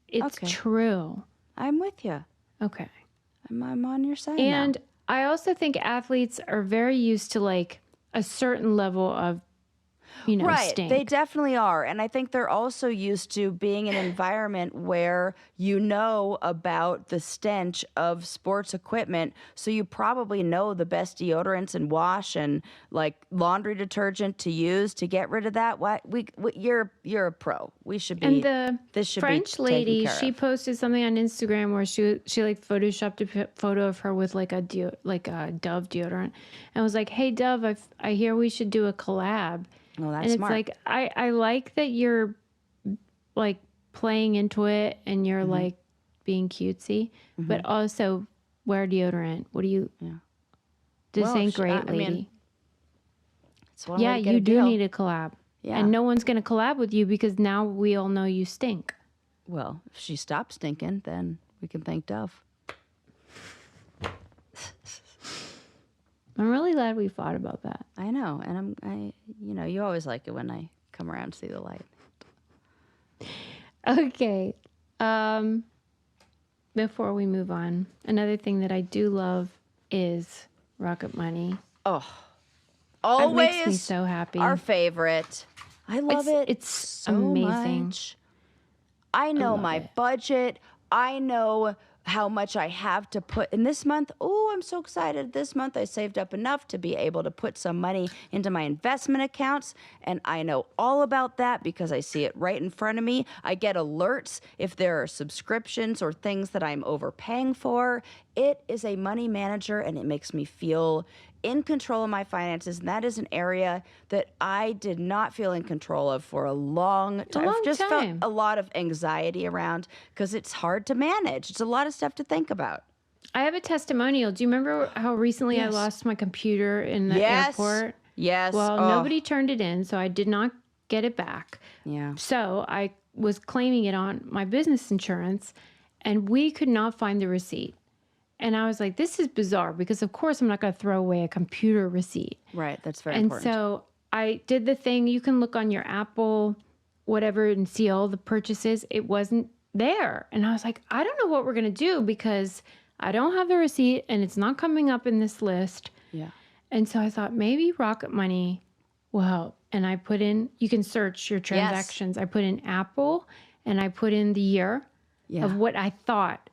It's Okay. true. I'm with you. Okay. I'm on your side And now. I also think athletes are very used to like a certain level of, Right, stink. they definitely are. And I think they're also used to being in an environment where you know about the stench of sports equipment. So you probably know the best deodorants and wash and like laundry detergent to use to get rid of that. You're a pro. We should be. And the this should French be taken lady, care she of. posted something on Instagram where she like photoshopped a photo of her with like a Dove deodorant, and was like, "Hey Dove, I hear we should do a collab." Oh, that's And it's smart. like I like that you're like playing into it and you're like being cutesy, but also wear deodorant. What do you? Yeah. This Well, ain't great, I mean, lady. it's one Yeah, way to get you a do deal. need a collab. Yeah. And no one's gonna collab with you because now we all know you stink. Well, if she stops stinking, then we can thank Dove. I'm really glad we thought about that. I know, and you always like it when I come around to see the light. Okay. Before we move on, another thing that I do love is Rocket Money. Oh, It always makes me so happy. our favorite. I love it. It's so amazing. much. I know love my it. budget. I know how much I have to put in this month. Oh, I'm so excited. This month I saved up enough to be able to put some money into my investment accounts. And I know all about that because I see it right in front of me. I get alerts if there are subscriptions or things that I'm overpaying for. It is a money manager and it makes me feel in control of my finances. And that is an area that I did not feel in control of for a long time. long I've just time. felt a lot of anxiety around because it's hard to manage. It's a lot of stuff to think about. I have a testimonial. Do you remember how recently I Yes. lost my computer in the Yes. airport? Yes. Well, Oh, nobody turned it in, so I did not get it back. Yeah. So I was claiming it on my business insurance, and we could not find the receipt. And I was like, this is bizarre because, of course, I'm not going to throw away a computer receipt. Right. That's very And important. so I did the thing. You can look on your Apple, whatever, and see all the purchases. It wasn't there. And I was like, I don't know what we're going to do because I don't have the receipt and it's not coming up in this list. Yeah. And so I thought maybe Rocket Money will help. And I put in, you can search your transactions. I put in Apple and I put in the year Yeah. of what I thought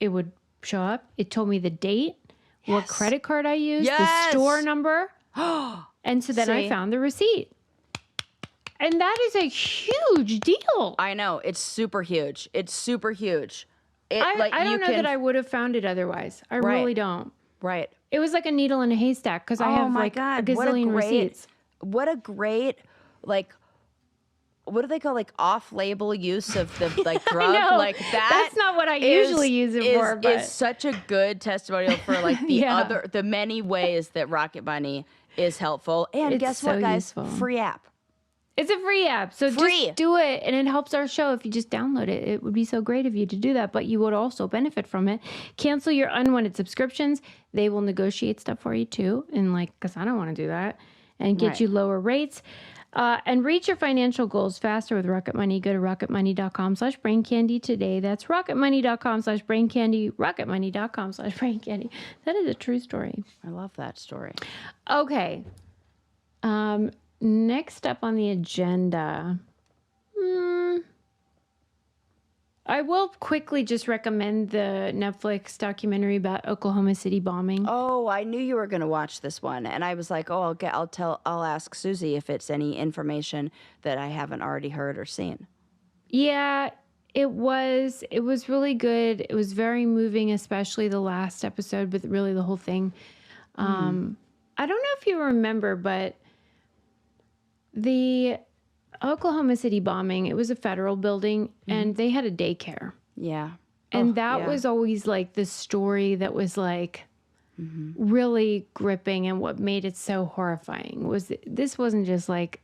it would show up. It told me the date, what credit card I used, the Yes. store number. And so then I See? found the receipt. And that is a huge deal. I know. It's super huge. It's super huge. It, I don't know that I would have found it otherwise. I really don't. Right. It was like a needle in a haystack because I Oh have my like God. a gazillion receipts. What a great, like, what do they call like off-label use of the like drug? know. Like that. That's not what I usually use it for, but- is such a good testimonial for like the Yeah. the many ways that Rocket Money is helpful. And It's guess what, so guys? useful. Free app. It's a free app. So Free. just do it. And it helps our show if you just download it. It would be so great of you to do that. But you would also benefit from it. Cancel your unwanted subscriptions. They will negotiate stuff for you too. And like, because I don't want to do that. And get Right. you lower rates. And reach your financial goals faster with Rocket Money. Go to rocketmoney.com/braincandy today. That's rocketmoney.com/braincandy. Rocketmoney.com/braincandy. That is a true story. I love that story. Okay. Next up on the agenda. I will quickly just recommend the Netflix documentary about Oklahoma City bombing. Oh, I knew you were going to watch this one, and I was like, "Oh, I'll ask Susie if it's any information that I haven't already heard or seen." Yeah, it was really good. It was very moving, especially the last episode, but really the whole thing. I don't know if you remember, but the Oklahoma City bombing, it was a federal building and they had a daycare. Yeah. And that was always like the story that was like really gripping, and what made it so horrifying was this wasn't just like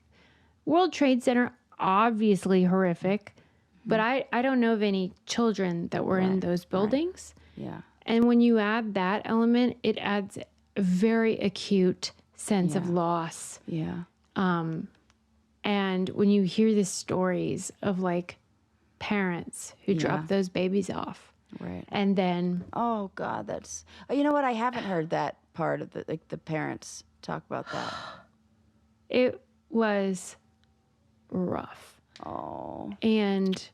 World Trade Center, obviously horrific, but I don't know of any children that were in those buildings. Yeah. And when you add that element, it adds a very acute sense of loss. Yeah. And when you hear the stories of like parents who drop those babies off. Right. And then Oh God, that's. Oh, you know what? I haven't heard that part of the parents talk about that. it was rough. Oh. And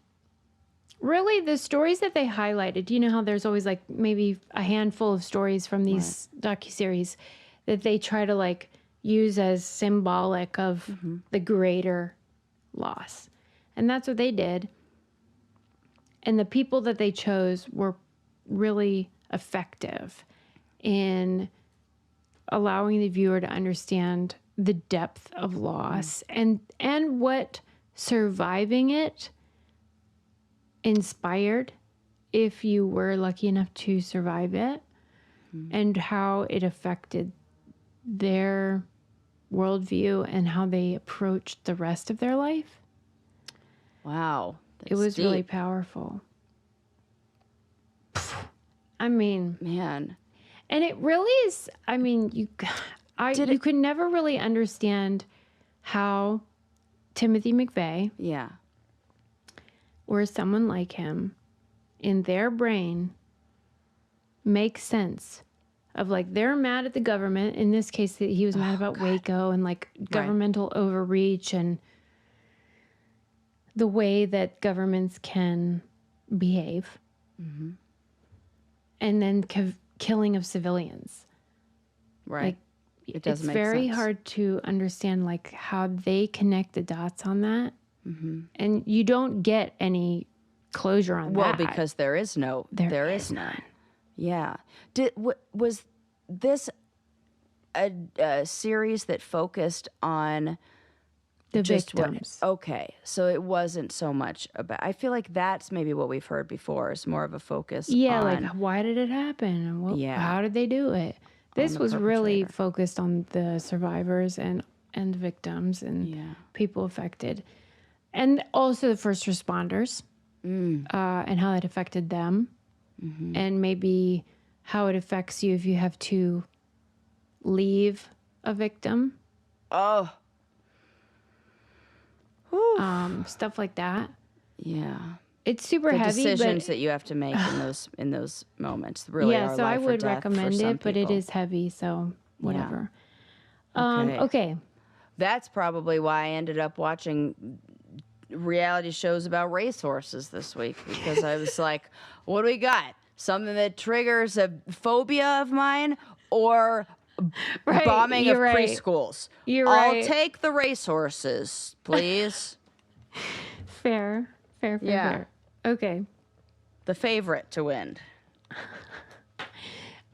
really the stories that they highlighted, you know how there's always like maybe a handful of stories from these docuseries that they try to like use as symbolic of the greater loss. And that's what they did. And the people that they chose were really effective in allowing the viewer to understand the depth of loss and what surviving it inspired if you were lucky enough to survive it, and how it affected their worldview and how they approached the rest of their life. Wow. It was really powerful. I mean, Man. and it really is. I mean, you could never really understand how Timothy McVeigh Yeah. or someone like him in their brain makes sense of like they're mad at the government. In this case, he was mad about Waco and like governmental overreach and the way that governments can behave. And then killing of civilians. Right. Like, it does it's make very sense. hard to understand like how they connect the dots on that. And you don't get any closure on that. Well, because there is none. Yeah. Was this a series that focused on the just victims. Okay, so it wasn't so much about. I feel like that's maybe what we've heard before is more of a focus. Yeah, on, like why did it happen? And how did they do it? This was really focused on the survivors and victims and people affected, and also the first responders, and how that affected them, and maybe how it affects you if you have to leave a victim. Oh. Stuff like that. Yeah. It's super The heavy, decisions but that you have to make in those moments really are so I life or would death recommend for some it, but it people. is heavy, so whatever. Okay. That's probably why I ended up watching reality shows about racehorses this week, because I was like, what do we got? Something that triggers a phobia of mine or bombing of preschools? I'll take the racehorses, please. Fair. Okay. The favorite to win.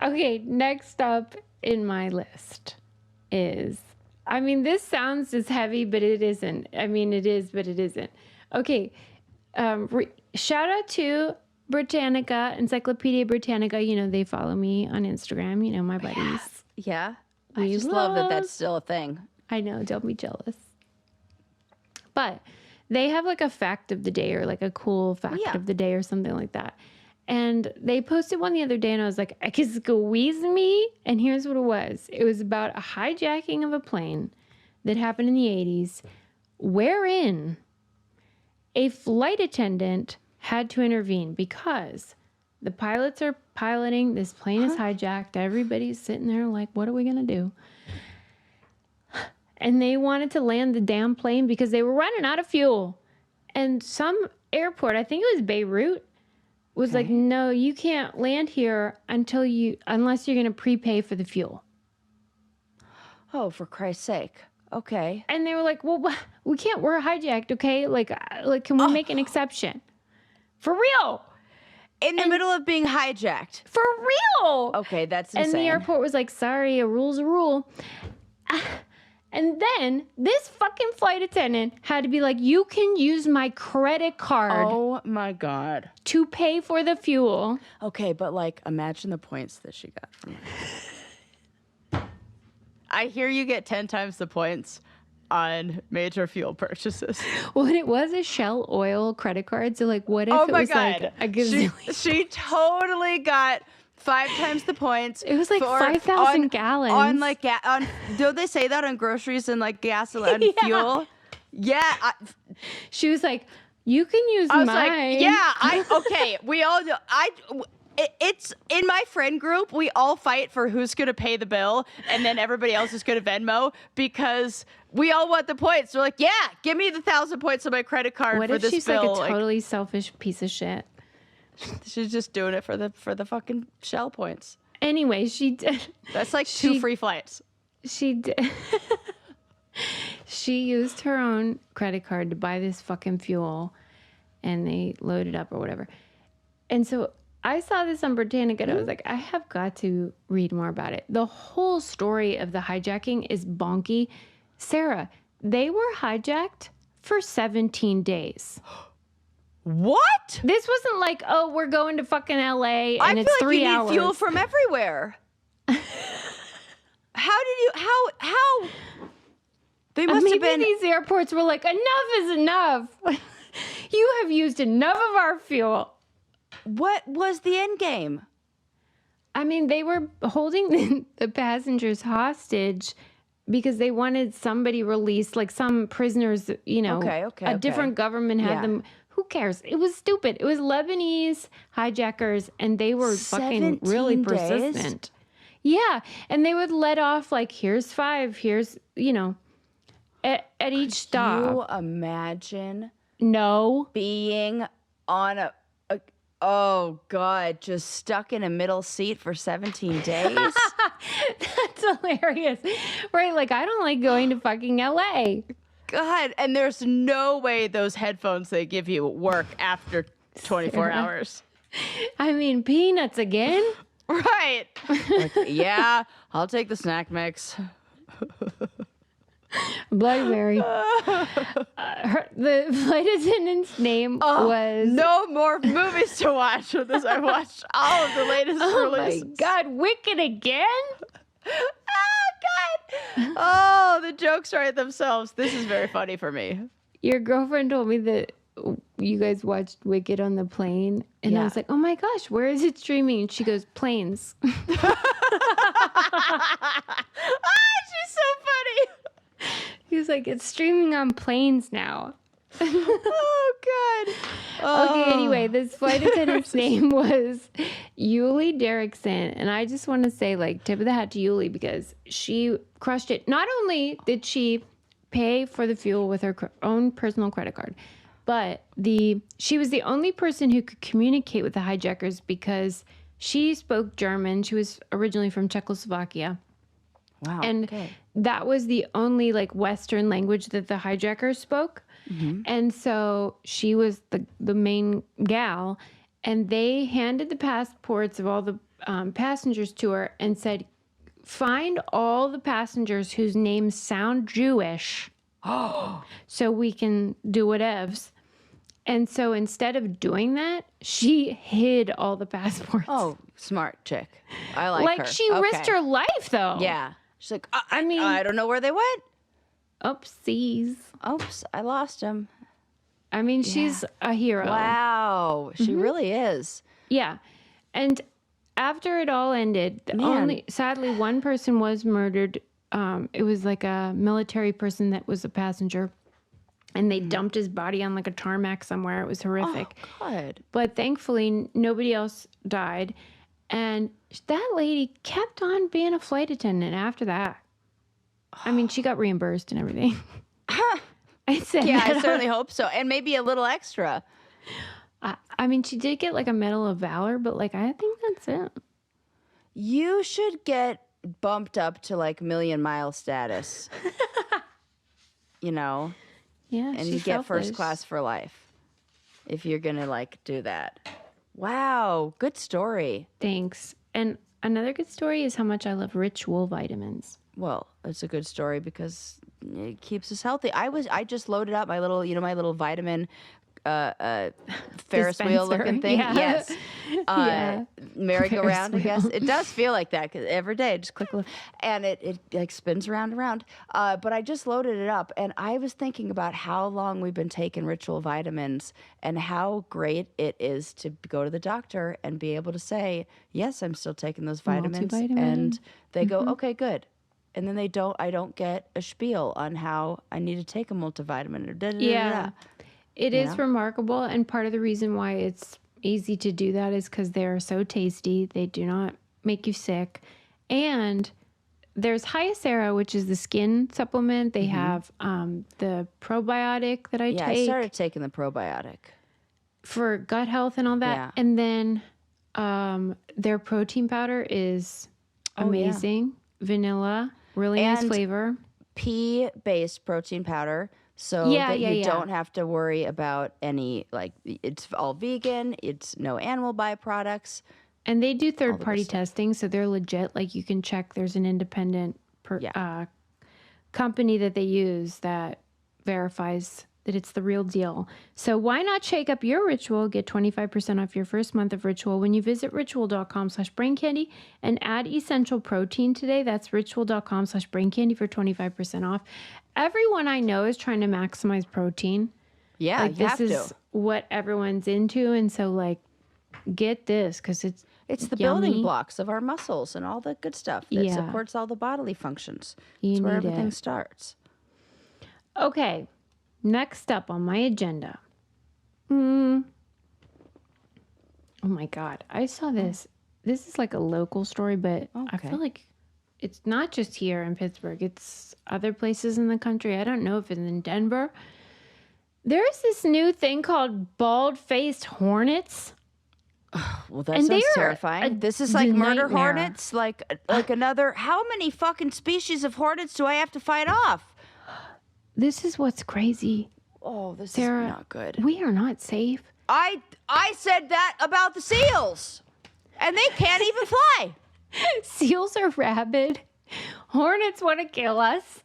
Okay, next up in my list is, I mean, this sounds as heavy, but it isn't. I mean, it is, but it isn't. Okay, shout out to Britannica, Encyclopedia Britannica. You know, they follow me on Instagram, you know, my buddies. Yeah. I just love that that's still a thing. I know, don't be jealous. But they have like a fact of the day or like a cool fact of the day or something like that. And they posted one the other day and I was like, I could squeeze me. And here's what it was. It was about a hijacking of a plane that happened in the 80s, wherein a flight attendant had to intervene because the pilots are piloting. This plane is hijacked. Everybody's sitting there like, what are we going to do? And they wanted to land the damn plane because they were running out of fuel. And some airport, I think it was Beirut, was like, no, you can't land here unless you're going to prepay for the fuel. Oh, for Christ's sake. Okay. And they were like, well, we can't, we're hijacked, okay? Like can we make an exception? For real. In the middle of being hijacked. For real. Okay, that's insane. And the airport was like, sorry, a rule's a rule. And then this fucking flight attendant had to be like, you can use my credit card Oh my God. to pay for the fuel. Okay, but like, imagine the points that she got from it. I hear you get 10 times the points on major fuel purchases. Well, and it was a Shell Oil credit card. So, like, what if Oh it my was God. like a gazillion? She totally got 5 times the points. It was like 5,000 gallons. On like, don't they say that on groceries and like gasoline and fuel? Yeah. She was like, you can use I was mine. like, yeah, okay. We all know. It's in my friend group. We all fight for who's going to pay the bill, and then everybody else is going to Venmo because we all want the points. We're like, yeah, give me the 1,000 points on my credit card What for if this she's bill. like a totally selfish piece of shit? She's just doing it for the fucking Shell points. Anyway, she did. That's like 2 free flights. She did. She used her own credit card to buy this fucking fuel, and they loaded up or whatever. And so I saw this on Britannica, and I was like, I have got to read more about it. The whole story of the hijacking is bonky. Sarah, they were hijacked for 17 days. What? This wasn't like, oh, we're going to fucking LA and I it's feel like 3 you hours. need fuel from everywhere. How did you? How? They must Maybe have been. these airports were like, enough is enough. You have used enough of our fuel. What was the end game? I mean, they were holding the passengers hostage because they wanted somebody released, like some prisoners, you know. A different government had them. Who cares? It was stupid. It was Lebanese hijackers, and they were fucking really 17 days? persistent. Yeah, and they would let off like, here's 5, here's, you know, at each stop. Can you imagine No. being on a oh God, just stuck in a middle seat for 17 days? That's hilarious. Right, like I don't like going to fucking LA. God, and there's no way those headphones they give you work after 24 Sarah. hours. I mean, peanuts again? Right. Like, yeah, I'll take the snack mix. Bloody Mary. The flight attendant's name was... No more movies to watch with this. I watched all of the latest releases. Oh my God, Wicked again? God. Oh, the jokes write themselves. This is very funny for me. Your girlfriend told me that you guys watched Wicked on the plane. And I was like, oh my gosh, where is it streaming? And she goes, planes. She's so funny. He was like, it's streaming on planes now. Oh, God. Okay, anyway, this flight attendant's name was Yuli Derrickson. And I just want to say, like, tip of the hat to Yuli because she crushed it. Not only did she pay for the fuel with her own personal credit card, but she was the only person who could communicate with the hijackers because she spoke German. She was originally from Czechoslovakia. Wow. And that was the only like Western language that the hijackers spoke. Mm-hmm. And so she was the main gal, and they handed the passports of all the passengers to her and said, find all the passengers whose names sound Jewish so we can do whatevs. And so instead of doing that, she hid all the passports. Oh, smart chick. I like her. Like she risked her life though. Yeah. She's like, I mean, I don't know where they went. Oopsies. Oops, I lost him. I mean, she's a hero. Wow. She really is. Yeah. And after it all ended, sadly, one person was murdered. It was like a military person that was a passenger. And they dumped his body on like a tarmac somewhere. It was horrific. Oh, God. But thankfully, nobody else died. And that lady kept on being a flight attendant after that. I mean, she got reimbursed and everything. I said I certainly hope so. And maybe a little extra. I mean, she did get like a Medal of Valor, but like, I think that's it. You should get bumped up to like Million Mile status. You know? Yeah. And you get first class for life if you're going to like do that. Wow. Good story. Thanks. And another good story is how much I love rich wool vitamins. Well, it's a good story because it keeps us healthy. I just loaded up my little, my little vitamin Ferris wheel looking thing. Yeah. Yes. Yeah. Merry-go-round, I Ferris guess. It does feel like that because every day I just click, and it like spins round and round. But I just loaded it up, and I was thinking about how long we've been taking Ritual vitamins and how great it is to go to the doctor and be able to say, yes, I'm still taking those vitamins. Multivitamin. And they go, okay, good. And then I don't get a spiel on how I need to take a multivitamin or da-da-da-da. Yeah. It is remarkable, and part of the reason why it's easy to do that is because they're so tasty. They do not make you sick. And there's Hyacera, which is the skin supplement. They have the probiotic that I take. Yeah, I started taking the probiotic. For gut health and all that. Yeah. And then their protein powder is amazing. Vanilla, really nice flavor. Pea-based protein powder. So that you don't have to worry about any, like, it's all vegan, it's no animal byproducts. And they do third-party testing, so they're legit. Like, you can check, there's an independent company that they use that verifies that it's the real deal. So why not shake up your Ritual? Get 25% off your first month of Ritual when you visit ritual.com/braincandy and add essential protein today. That's ritual.com/braincandy for 25% off. Everyone I know is trying to maximize protein. Yeah, like, this is what everyone's into. And so, like, get this because it's the yummy. building blocks of our muscles and all the good stuff that supports all the bodily functions. It's where everything starts. Okay. Next up on my agenda. Oh my God. I saw this. This is like a local story, but I feel like it's not just here in Pittsburgh. It's other places in the country. I don't know if it's in Denver. There's this new thing called bald-faced hornets. Well, that sounds terrifying. This is like murder hornets, like another. How many fucking species of hornets do I have to fight off? This is what's crazy. Oh, this Sarah, is not good. We are not safe. I said that about the seals, and they can't even fly. Seals are rabid. Hornets want to kill us.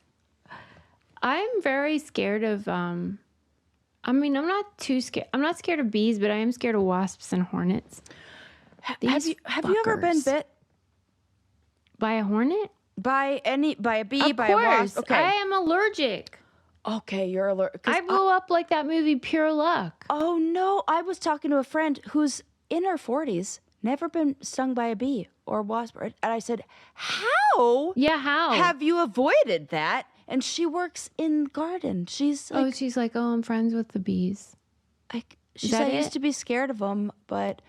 I'm very scared of. I'm not too scared. I'm not scared of bees, but I am scared of wasps and hornets. Have you ever been bit by a hornet? By a bee? Of by course. a wasp? Okay. I am allergic. Okay, you're allergic. I blew up like that movie Pure Luck. Oh no! I was talking to a friend who's in her 40s, never been stung by a bee or a wasp, and I said, "How? Yeah, how have you avoided that?" And she works in garden. She's like, I'm friends with the bees. She said I used to be scared of them, but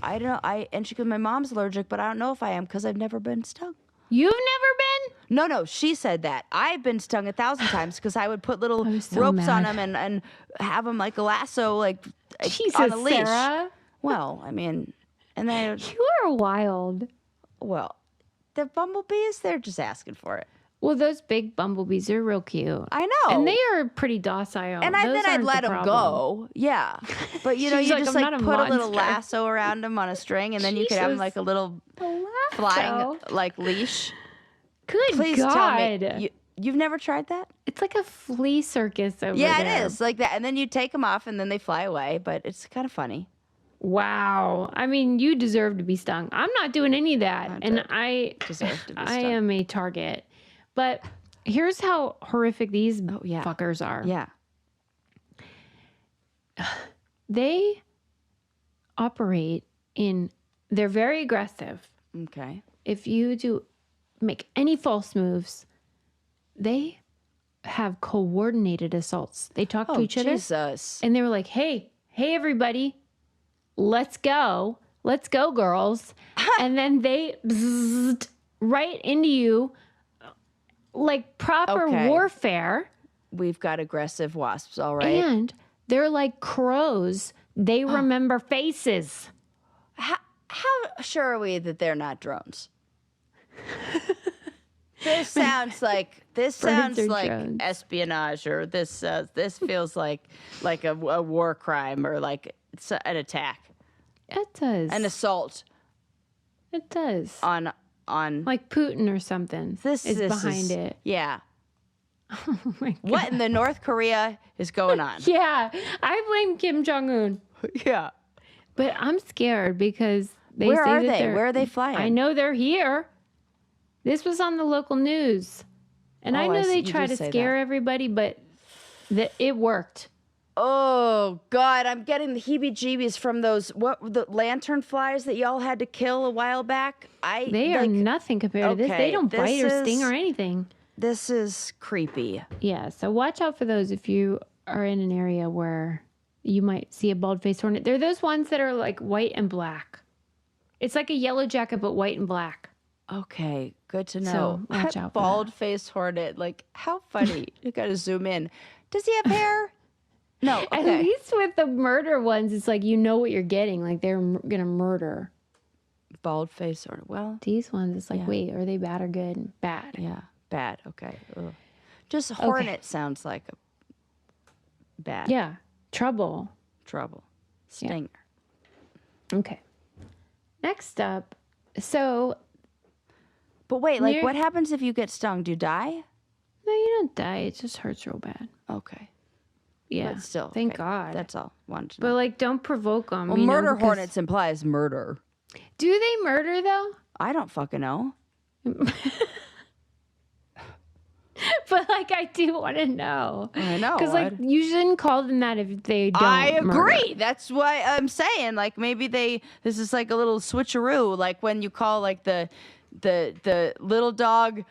I don't know. And she goes, my mom's allergic, but I don't know if I am because I've never been stung. You've never been? No, she said that. I've been stung 1,000 times because I would put little ropes on them and have them like a lasso, like Jesus, on a leash. Sarah. Well, I mean, and then you are wild. Well, the bumblebees, they're just asking for it. Well, those big bumblebees are real cute. I know. And they are pretty docile. And then I'd let them go. Yeah. But, you just put a little lasso around them on a string, and then you could have them like a little flying like leash. Please God. Tell me. You've never tried that? It's like a flea circus over there. Yeah, it is. Like that. And then you take them off, and then they fly away. But it's kind of funny. Wow. I mean, you deserve to be stung. I'm not doing any of that. I deserve to be stung. I am a target. But here's how horrific these fuckers are. Yeah. They operate they're very aggressive. Okay. If you make any false moves, they have coordinated assaults. They talk to each other. Jesus. And they were like, hey, everybody, let's go. Let's go, girls. And then they bzzzt right into you. Like proper warfare. We've got aggressive wasps, all right. And they're like crows. They remember faces. How sure are we that they're not drones? This sounds like drones. Espionage, or this feels like a war crime, or like it's an attack. It does. An assault. It does. On Like Putin or something this is this behind it. Yeah. Oh my God. What in the North Korea is going on? Yeah, I blame Kim Jong-un. Yeah. But I'm scared because they Where say are that they? they're- Where are they flying? I know they're here. This was on the local news. And I Oh, know I see. they You try did to say scare that. everybody, but it worked. Oh God, I'm getting the heebie-jeebies from those the lantern flies that y'all had to kill a while back. They are nothing compared to this. They okay, don't this bite or sting is- or anything. This is creepy. Yeah, so watch out for those if you are in an area where you might see a bald-faced hornet. They're those ones that are like white and black. It's like a yellow jacket, but white and black. Okay, good to know. So, watch out for that. Bald-faced hornet. Like, how funny. You got to zoom in. Does he have hair? No. At Okay. least with the murder ones, it's like you know what you're getting. Like they're going to murder. Bald-faced hornet. Well, These ones, it's like, Yeah. wait, are they bad or good? Bad. yeah. Bad. Okay. Ugh. Just hornet sounds like a bad Yeah. Trouble. trouble. Stinger. Okay. Next up, so But wait, like, Near- what happens if you get stung? Do you die? no, you don't die. It just hurts real bad. Okay. Yeah. But still. Thank okay. God. That's all. Wanted to know. But like, don't provoke them. Well, murder hornets implies murder. Do they murder though? I don't fucking know. But like, I do want to know. I know. Because like, you shouldn't call them that if they don't. I agree. murder. That's why I'm saying, like, maybe this is like a little switcheroo, like when you call like the little dog,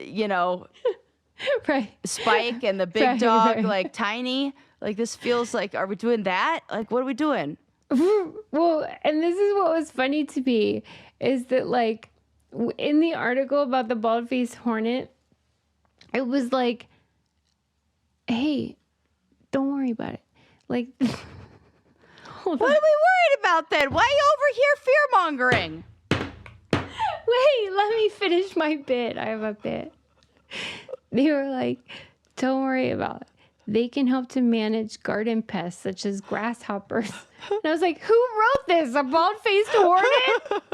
you know, Right. Spike, and the big Right, dog right. like Tiny. Like, this feels like, are we doing that? Like, what are we doing? Well, and this is what was funny to me is that like in the article about the bald-faced hornet, it was like, hey, don't worry about it. Like, hold What on. are we worried about then? Why are you over here fear mongering? Wait, let me finish my bit. I have a bit. They were like, don't worry about it. They can help to manage garden pests such as grasshoppers. And I was like, who wrote this? A bald-faced hornet?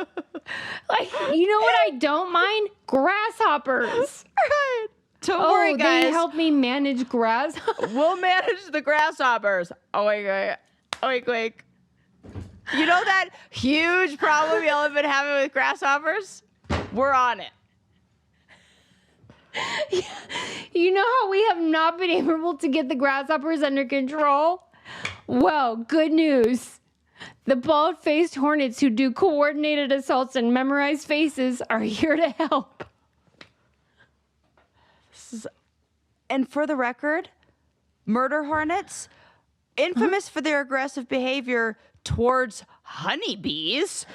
Like, you know what I don't mind? Grasshoppers. Right. Don't worry, guys. They help me manage grasshoppers. We'll manage the grasshoppers. Oink, oink, oink, oink. You know that huge problem y'all have been having with grasshoppers? We're on it. You know how we have not been able to get the grasshoppers under control? Well, good news. The bald-faced hornets who do coordinated assaults and memorize faces are here to help. And for the record, murder hornets, infamous for their aggressive behavior towards honeybees,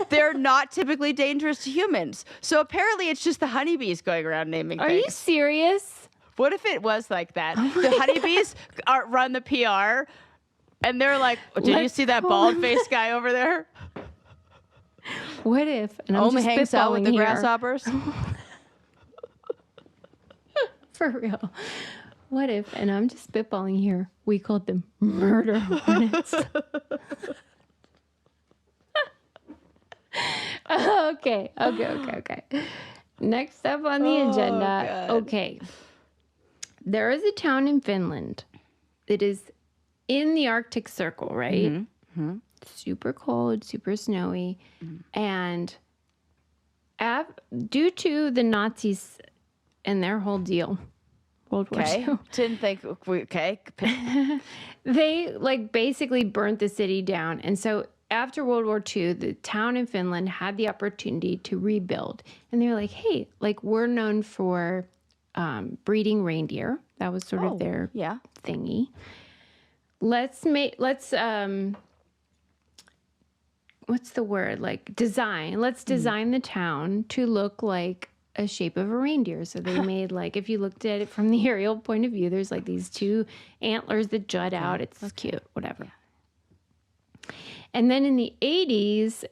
they're not typically dangerous to humans. So apparently it's just the honeybees going around naming Are things. you serious? What if it was like that? The honeybees run the PR, and they're like, did you Let's see that call bald-faced guy over there? What if? And I'm Only just hangs out with the spitballing here. grasshoppers? For real. What if, and I'm just spitballing here, we called them murder hornets. Okay. Next up on the agenda. God. Okay. There is a town in Finland that is in the Arctic Circle, right? Super cold, super snowy. And due to the Nazis and their whole deal, World War Okay. II, Didn't think, okay. they like basically burnt the city down. And so after World War II, the town in Finland had the opportunity to rebuild. And they were like, hey, like we're known for breeding reindeer. That was sort of their Yeah. thingy. Let's what's the word? Like design. Let's design the town to look like a shape of a reindeer. So they made like, if you looked at it from the aerial point of view, there's like these two antlers that jut out. It's cute, whatever. And then in the 80s,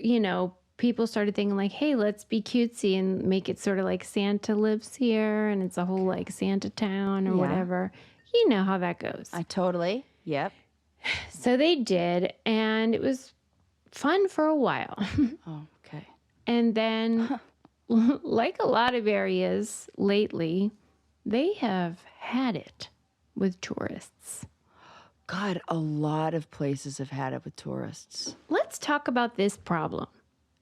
you know, people started thinking like, hey, let's be cutesy and make it sort of like Santa lives here and it's a whole like Santa town or Yeah. whatever. You know how that goes. Yep. So they did, and it was fun for a while. Oh, okay. And then, like a lot of areas lately, they have had it with tourists. God, a lot of places have had it with tourists. Let's talk about this problem.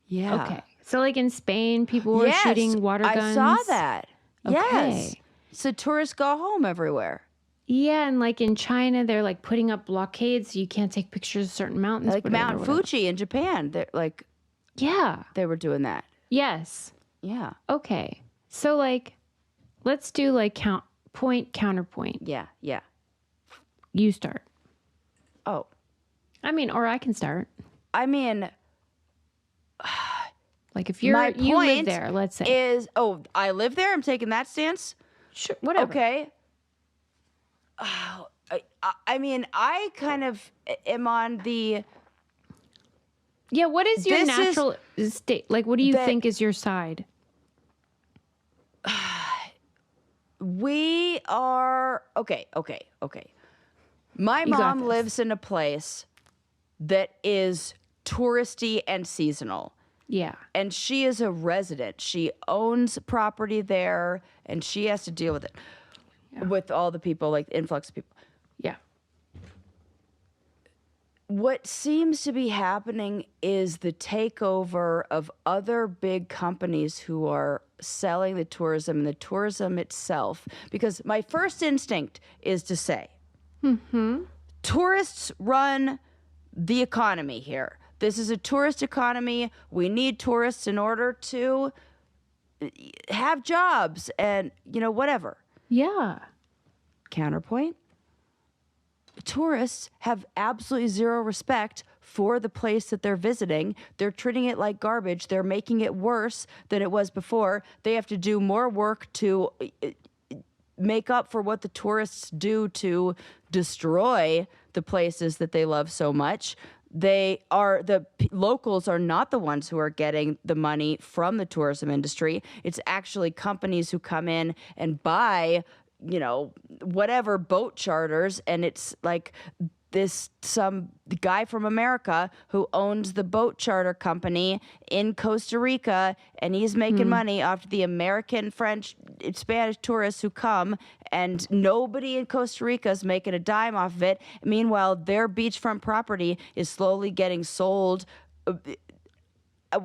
Yeah. Okay. So, like in Spain, people were shooting water guns. I saw that. Okay. Yes. So tourists go home everywhere. Yeah, and like in China, they're like putting up blockades so you can't take pictures of certain mountains. Like Mount Fuji in Japan. They're like, yeah, they were doing that. Yes. Yeah. Okay. So like, let's do like counterpoint. Yeah. Yeah. You start. Oh. I mean, or I can start. I mean, like if you live there, let's say. I live there? I'm taking that stance? Sure, whatever. Okay. I mean, I kind of am on the... Yeah, what is your natural state? Like, what do you think is your side? We are... Okay. My mom lives in a place that is touristy and seasonal. Yeah. And she is a resident. She owns property there, and she has to deal with it. Yeah. With all the people, like the influx of people. Yeah. What seems to be happening is the takeover of other big companies who are selling the tourism and the tourism itself. Because my first instinct is to say, tourists run the economy here. This is a tourist economy. We need tourists in order to have jobs and, whatever. Yeah. Counterpoint. Tourists have absolutely zero respect for the place that they're visiting. They're treating it like garbage. They're making it worse than it was before. They have to do more work to make up for what the tourists do to destroy the places that they love so much. Locals are not the ones who are getting the money from the tourism industry. It's actually companies who come in and buy, whatever boat charters, and it's like some guy from America who owns the boat charter company in Costa Rica, and he's making money off the American, French, Spanish tourists who come, and nobody in Costa Rica is making a dime off of it. Meanwhile, their beachfront property is slowly getting sold.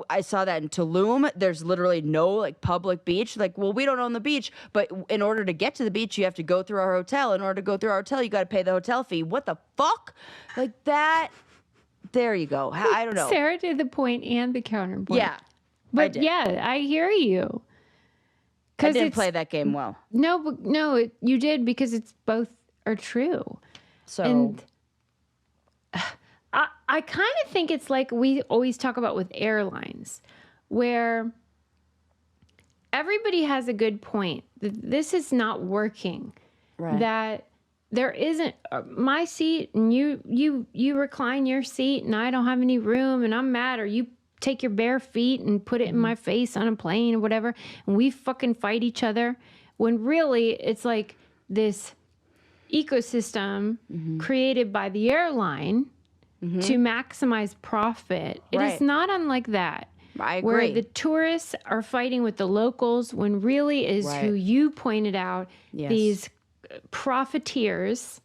I saw that in Tulum. There's literally no public beach. Well, we don't own the beach, but in order to get to the beach, you have to go through our hotel. In order to go through our hotel, you got to pay the hotel fee. What the fuck? Like that. There you go. I don't know. Sarah did the point and the counterpoint. Yeah. But I hear you. I didn't play that game well. No, you did, because it's both are true. So. And I kind of think it's like we always talk about with airlines, where everybody has a good point. This is not working. Right. That there isn't my seat, and you recline your seat, and I don't have any room, and I'm mad, or you take your bare feet and put it in my face on a plane or whatever, and we fucking fight each other, when really it's like this ecosystem created by the airline to maximize profit. It is not unlike that. I agree. Where the tourists are fighting with the locals, when really is who you pointed out, these profiteers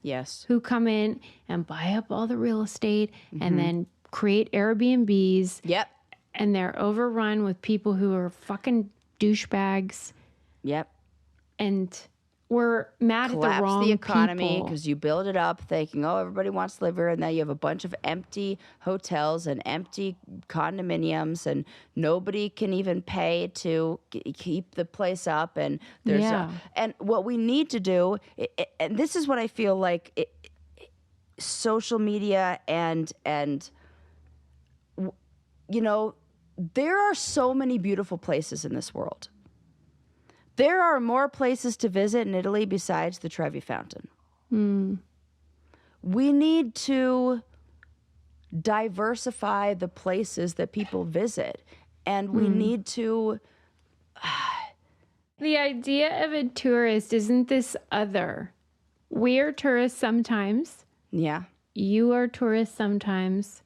who come in and buy up all the real estate and then create Airbnbs. Yep. And they're overrun with people who are fucking douchebags. Yep. And we're mad at the wrong Collapse the economy people. because you build it up thinking, everybody wants to live here, and now you have a bunch of empty hotels and empty condominiums, and nobody can even pay to keep the place up. And and what we need to do, and this is what I feel like, social media and there are so many beautiful places in this world. There are more places to visit in Italy besides the Trevi Fountain. We need to diversify the places that people visit, and we need to... The idea of a tourist isn't this other. We're tourists sometimes. Yeah. You are tourists sometimes.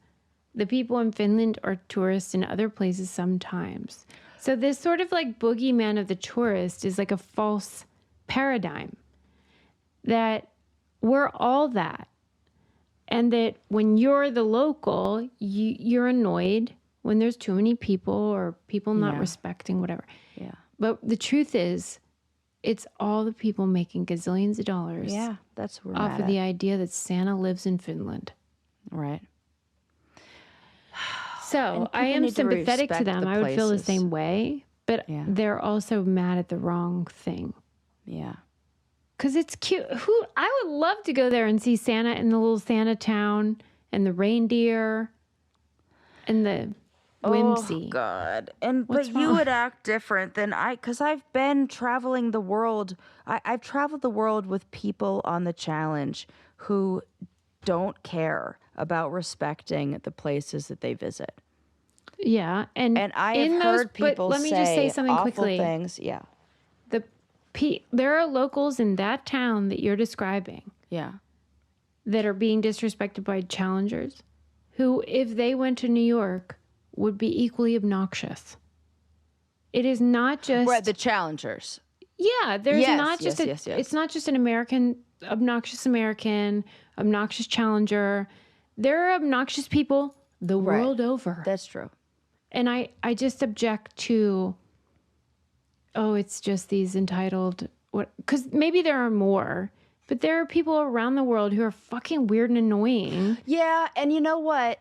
the people in Finland are tourists in other places sometimes. So this sort of like boogeyman of the tourist is like a false paradigm that we're all that. And that when you're the local, you're annoyed when there's too many people or people not respecting whatever. Yeah. But the truth is, it's all the people making gazillions of dollars that's where off of the idea that Santa lives in Finland. Right. So I am sympathetic to them. I would feel the same way, but they're also mad at the wrong thing. Yeah. Because it's cute. I would love to go there and see Santa in the little Santa town and the reindeer and the whimsy. Oh, God. But you would act different than because I've been traveling the world. I've traveled the world with people on the challenge who don't care about respecting the places that they visit. Yeah. And I have heard people let me just say something awful quickly. things. Yeah. There are locals in that town that you're describing that are being disrespected by challengers who, if they went to New York, would be equally obnoxious. It is not just... the challengers. Yeah, there's not just yes. It's not just an obnoxious challenger. There are obnoxious people the world over. That's true. And I just object to... it's just these entitled, because maybe there are more, but there are people around the world who are fucking weird and annoying. Yeah, and you know what?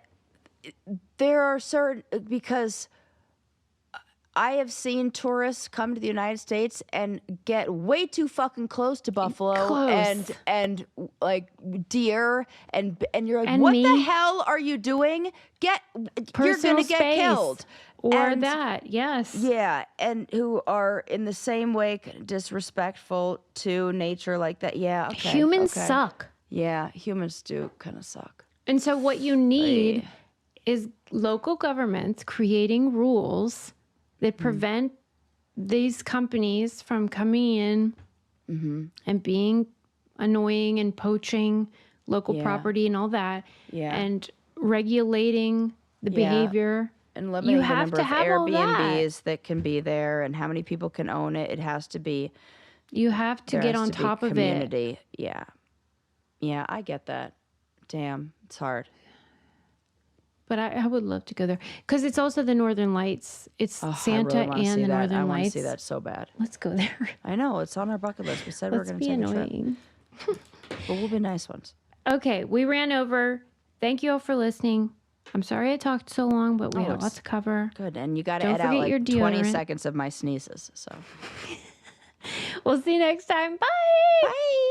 There are because I have seen tourists come to the United States and get way too fucking close to buffalo and like deer and you're like, and what me? the hell are you doing? You're gonna get killed. Or that, yes. Yeah, and who are in the same way disrespectful to nature like that. Yeah, okay. Humans suck. Yeah, humans do kind of suck. And so what you need is local governments creating rules that prevent these companies from coming in and being annoying and poaching local property and all that. Yeah. And regulating the behavior. And limiting the number of Airbnbs that can be there and how many people can own it. It has to be. You have to get on top of it. Yeah. Yeah, I get that. Damn, it's hard. But I would love to go there because it's also the Northern Lights. It's Santa and the Northern Lights. I want to see that so bad. Let's go there. I know, it's on our bucket list. We said we're going to take a trip. But we'll be nice ones. Okay, we ran over. Thank you all for listening. I'm sorry I talked so long, but we had a lot to cover. Good, and you got to edit out like 20 seconds of my sneezes. So we'll see you next time. Bye. Bye.